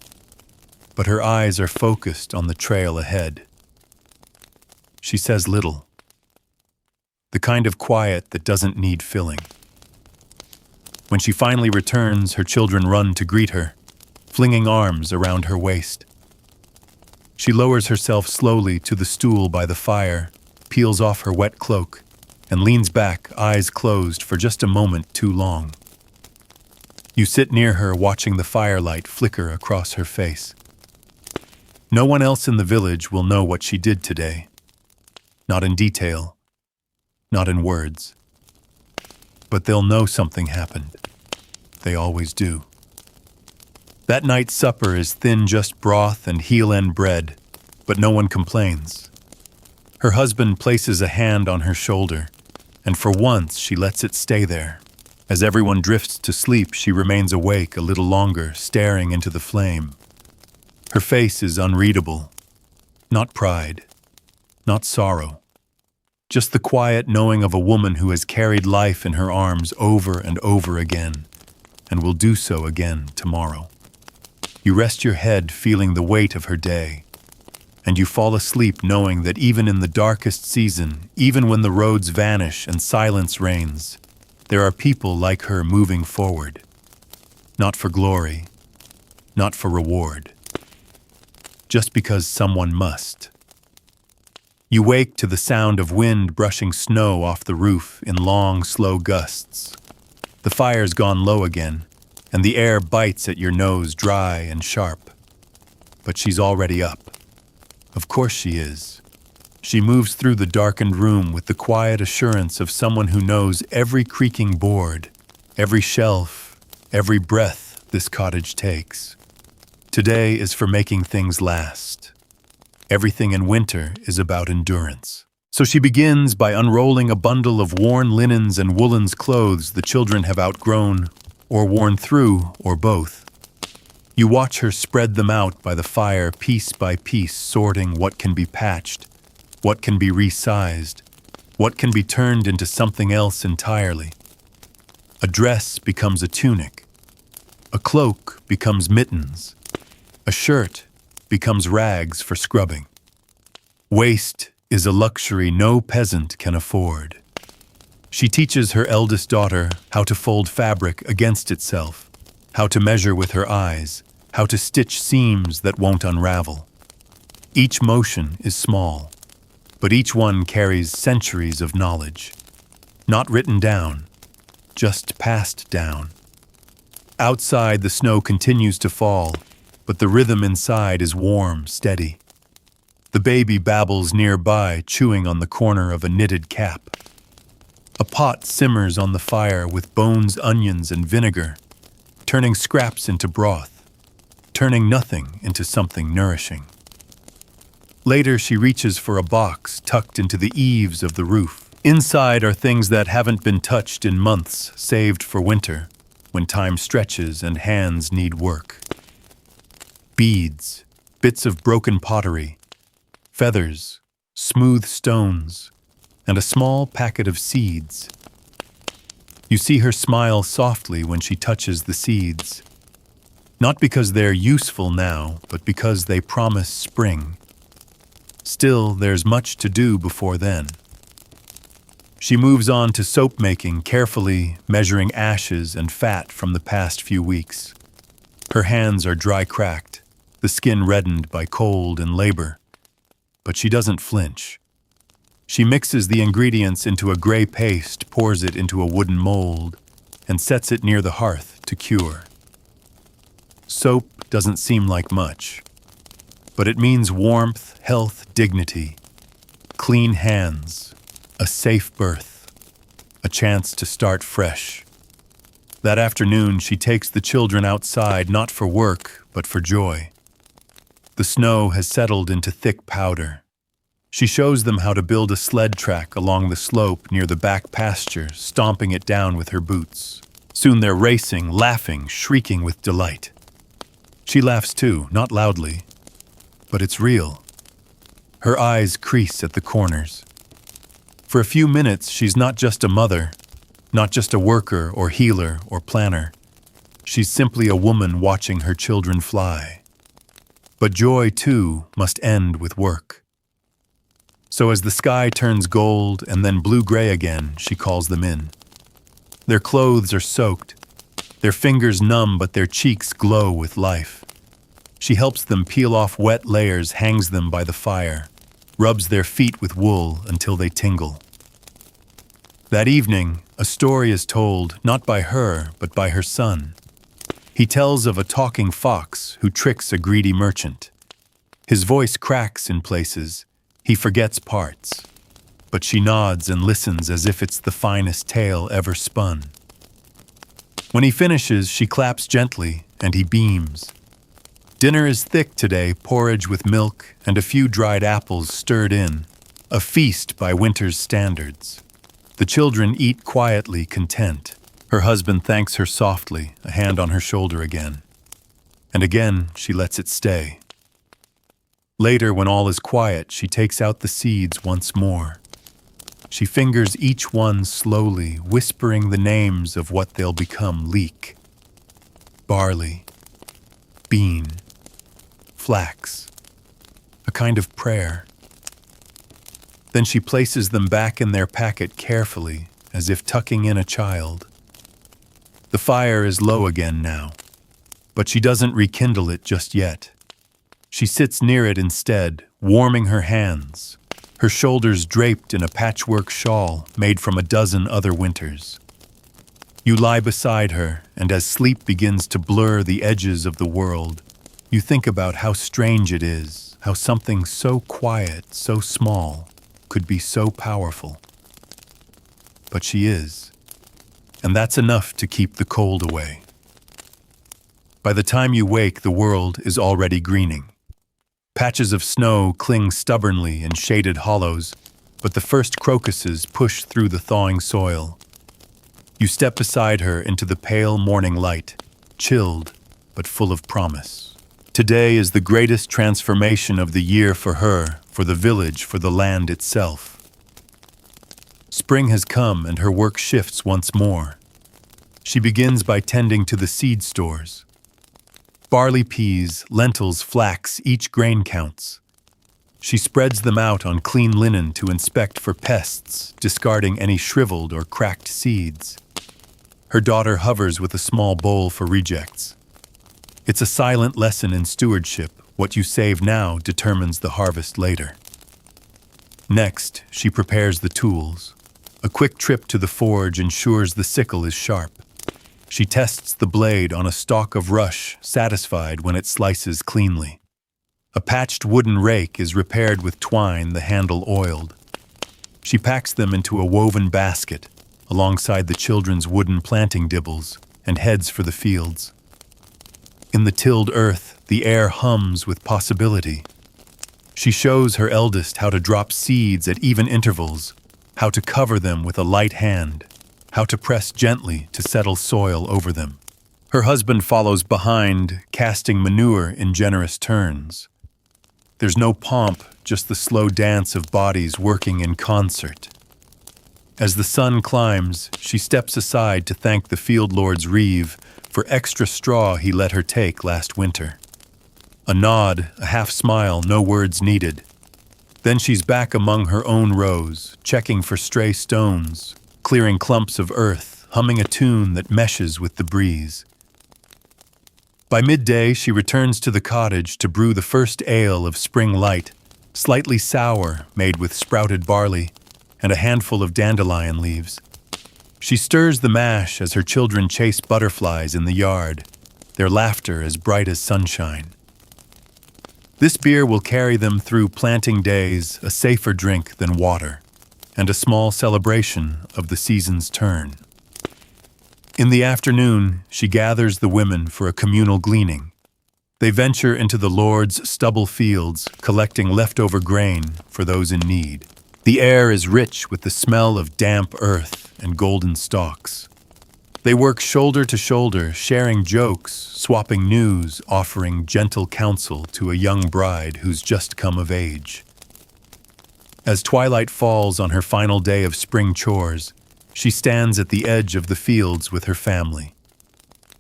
[SPEAKER 1] but her eyes are focused on the trail ahead. She says little. The kind of quiet that doesn't need filling. When she finally returns, her children run to greet her, flinging arms around her waist. She lowers herself slowly to the stool by the fire, peels off her wet cloak, and leans back, eyes closed for just a moment too long. You sit near her, watching the firelight flicker across her face. No one else in the village will know what she did today. Not in detail, not in words. But they'll know something happened. They always do. That night's supper is thin, just broth and heel-end bread, but no one complains. Her husband places a hand on her shoulder, and for once she lets it stay there. As everyone drifts to sleep, she remains awake a little longer, staring into the flame. Her face is unreadable. Not pride, not sorrow. Just the quiet knowing of a woman who has carried life in her arms over and over again, and will do so again tomorrow. You rest your head, feeling the weight of her day, and you fall asleep knowing that even in the darkest season, even when the roads vanish and silence reigns, there are people like her moving forward. Not for glory, not for reward. Just because someone must. You wake to the sound of wind brushing snow off the roof in long, slow gusts. The fire's gone low again, and the air bites at your nose, dry and sharp. But she's already up. Of course she is. She moves through the darkened room with the quiet assurance of someone who knows every creaking board, every shelf, every breath this cottage takes. Today is for making things last. Everything in winter is about endurance. So she begins by unrolling a bundle of worn linens and woolens, clothes the children have outgrown, or worn through, or both. You watch her spread them out by the fire, piece by piece, sorting what can be patched, what can be resized, what can be turned into something else entirely. A dress becomes a tunic. A cloak becomes mittens. A shirt becomes rags for scrubbing. Waste is a luxury no peasant can afford. She teaches her eldest daughter how to fold fabric against itself, how to measure with her eyes, how to stitch seams that won't unravel. Each motion is small, but each one carries centuries of knowledge. Not written down, just passed down. Outside, the snow continues to fall, but the rhythm inside is warm, steady. The baby babbles nearby, chewing on the corner of a knitted cap. A pot simmers on the fire with bones, onions, and vinegar, turning scraps into broth, turning nothing into something nourishing. Later, she reaches for a box tucked into the eaves of the roof. Inside are things that haven't been touched in months, saved for winter, when time stretches and hands need work. Beads, bits of broken pottery, feathers, smooth stones, and a small packet of seeds. You see her smile softly when she touches the seeds, not because they're useful now, but because they promise spring. Still, there's much to do before then. She moves on to soap making, carefully measuring ashes and fat from the past few weeks. Her hands are dry cracked, the skin reddened by cold and labor. But she doesn't flinch. She mixes the ingredients into a gray paste, pours it into a wooden mold, and sets it near the hearth to cure. Soap doesn't seem like much, but it means warmth, health, dignity, clean hands, a safe birth, a chance to start fresh. That afternoon, she takes the children outside, not for work, but for joy. The snow has settled into thick powder. She shows them how to build a sled track along the slope near the back pasture, stomping it down with her boots. Soon they're racing, laughing, shrieking with delight. She laughs too, not loudly, but it's real. Her eyes crease at the corners. For a few minutes, she's not just a mother, not just a worker or healer or planner. She's simply a woman watching her children fly. But joy, too, must end with work. So as the sky turns gold and then blue-gray again, she calls them in. Their clothes are soaked, their fingers numb, but their cheeks glow with life. She helps them peel off wet layers, hangs them by the fire, rubs their feet with wool until they tingle. That evening, a story is told, not by her, but by her son. He tells of a talking fox who tricks a greedy merchant. His voice cracks in places. He forgets parts, but she nods and listens as if it's the finest tale ever spun. When he finishes, she claps gently, and he beams. Dinner is thick today, porridge with milk and a few dried apples stirred in, a feast by winter's standards. The children eat quietly, content. Her husband thanks her softly, a hand on her shoulder again. And again, she lets it stay. Later, when all is quiet, she takes out the seeds once more. She fingers each one slowly, whispering the names of what they'll become: leek, barley, bean, flax, a kind of prayer. Then she places them back in their packet carefully, as if tucking in a child. The fire is low again now, but she doesn't rekindle it just yet. She sits near it instead, warming her hands, her shoulders draped in a patchwork shawl made from a dozen other winters. You lie beside her, and as sleep begins to blur the edges of the world, you think about how strange it is, how something so quiet, so small, could be so powerful. But she is, and that's enough to keep the cold away. By the time you wake, the world is already greening. Patches of snow cling stubbornly in shaded hollows, but the first crocuses push through the thawing soil. You step beside her into the pale morning light, chilled but full of promise. Today is the greatest transformation of the year for her, for the village, for the land itself. Spring has come and her work shifts once more. She begins by tending to the seed stores. Barley, peas, lentils, flax, each grain counts. She spreads them out on clean linen to inspect for pests, discarding any shriveled or cracked seeds. Her daughter hovers with a small bowl for rejects. It's a silent lesson in stewardship. What you save now determines the harvest later. Next, she prepares the tools. A quick trip to the forge ensures the sickle is sharp. She tests the blade on a stalk of rush, satisfied when it slices cleanly. A patched wooden rake is repaired with twine, the handle oiled. She packs them into a woven basket, alongside the children's wooden planting dibbles, and heads for the fields. In the tilled earth, the air hums with possibility. She shows her eldest how to drop seeds at even intervals, how to cover them with a light hand, how to press gently to settle soil over them. Her husband follows behind, casting manure in generous turns. There's no pomp, just the slow dance of bodies working in concert. As the sun climbs, she steps aside to thank the field lord's reeve for extra straw he let her take last winter. A nod, a half smile, no words needed. Then she's back among her own rows, checking for stray stones, clearing clumps of earth, humming a tune that meshes with the breeze. By midday, she returns to the cottage to brew the first ale of spring light, slightly sour, made with sprouted barley and a handful of dandelion leaves. She stirs the mash as her children chase butterflies in the yard, their laughter as bright as sunshine. This beer will carry them through planting days, a safer drink than water, and a small celebration of the season's turn. In the afternoon, she gathers the women for a communal gleaning. They venture into the Lord's stubble fields, collecting leftover grain for those in need. The air is rich with the smell of damp earth and golden stalks. They work shoulder to shoulder, sharing jokes, swapping news, offering gentle counsel to a young bride who's just come of age. As twilight falls on her final day of spring chores, she stands at the edge of the fields with her family.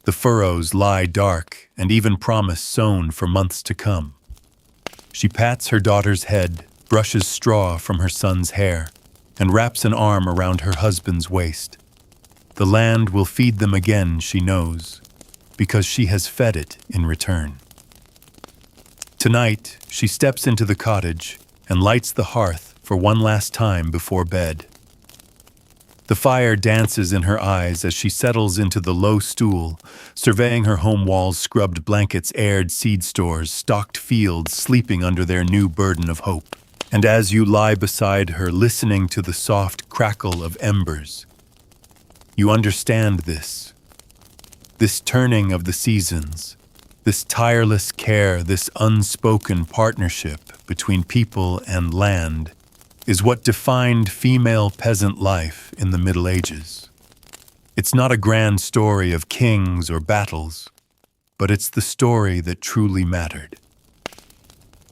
[SPEAKER 1] The furrows lie dark and even promise sown for months to come. She pats her daughter's head, brushes straw from her son's hair, and wraps an arm around her husband's waist. The land will feed them again, she knows, because she has fed it in return. Tonight, she steps into the cottage and lights the hearth for one last time before bed. The fire dances in her eyes as she settles into the low stool, surveying her home walls, scrubbed blankets, aired seed stores, stocked fields sleeping under their new burden of hope. And as you lie beside her, listening to the soft crackle of embers, you understand this turning of the seasons, this tireless care, this unspoken partnership between people and land is what defined female peasant life in the Middle Ages. It's not a grand story of kings or battles, but it's the story that truly mattered.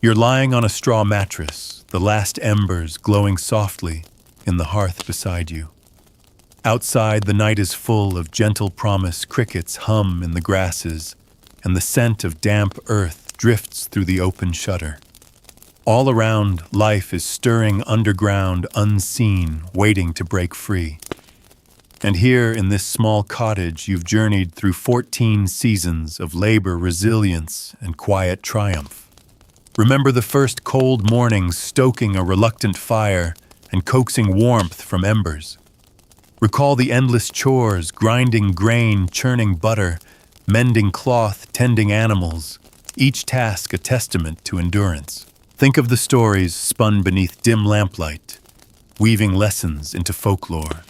[SPEAKER 1] You're lying on a straw mattress, the last embers glowing softly in the hearth beside you. Outside, the night is full of gentle promise, crickets hum in the grasses, and the scent of damp earth drifts through the open shutter. All around, life is stirring underground, unseen, waiting to break free. And here in this small cottage, you've journeyed through 14 seasons of labor, resilience, and quiet triumph. Remember the first cold mornings stoking a reluctant fire and coaxing warmth from embers. Recall the endless chores, grinding grain, churning butter, mending cloth, tending animals, each task a testament to endurance. Think of the stories spun beneath dim lamplight, weaving lessons into folklore.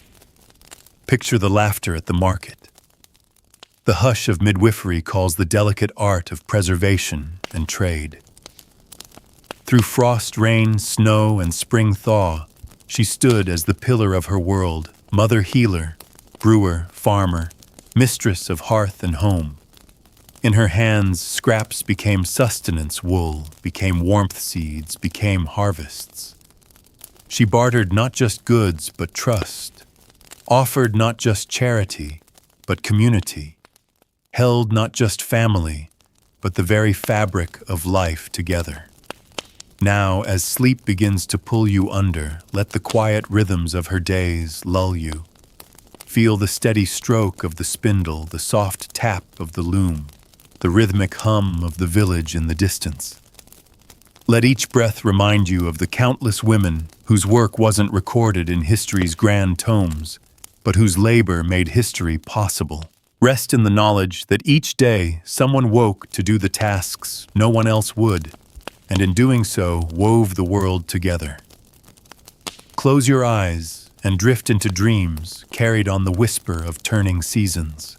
[SPEAKER 1] Picture the laughter at the market. The hush of midwifery calls the delicate art of preservation and trade. Through frost, rain, snow, and spring thaw, she stood as the pillar of her world, mother healer, brewer, farmer, mistress of hearth and home. In her hands, scraps became sustenance, wool became warmth, seeds became harvests. She bartered not just goods, but trust, offered not just charity, but community, held not just family, but the very fabric of life together. Now, as sleep begins to pull you under, let the quiet rhythms of her days lull you. Feel the steady stroke of the spindle, the soft tap of the loom, the rhythmic hum of the village in the distance. Let each breath remind you of the countless women whose work wasn't recorded in history's grand tomes, but whose labor made history possible. Rest in the knowledge that each day someone woke to do the tasks no one else would, and in doing so wove the world together. Close your eyes and drift into dreams carried on the whisper of turning seasons.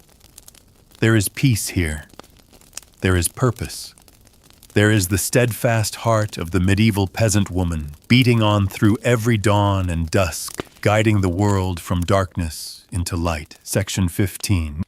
[SPEAKER 1] There is peace here. There is purpose. There is the steadfast heart of the medieval peasant woman, beating on through every dawn and dusk, guiding the world from darkness into light. Section 15.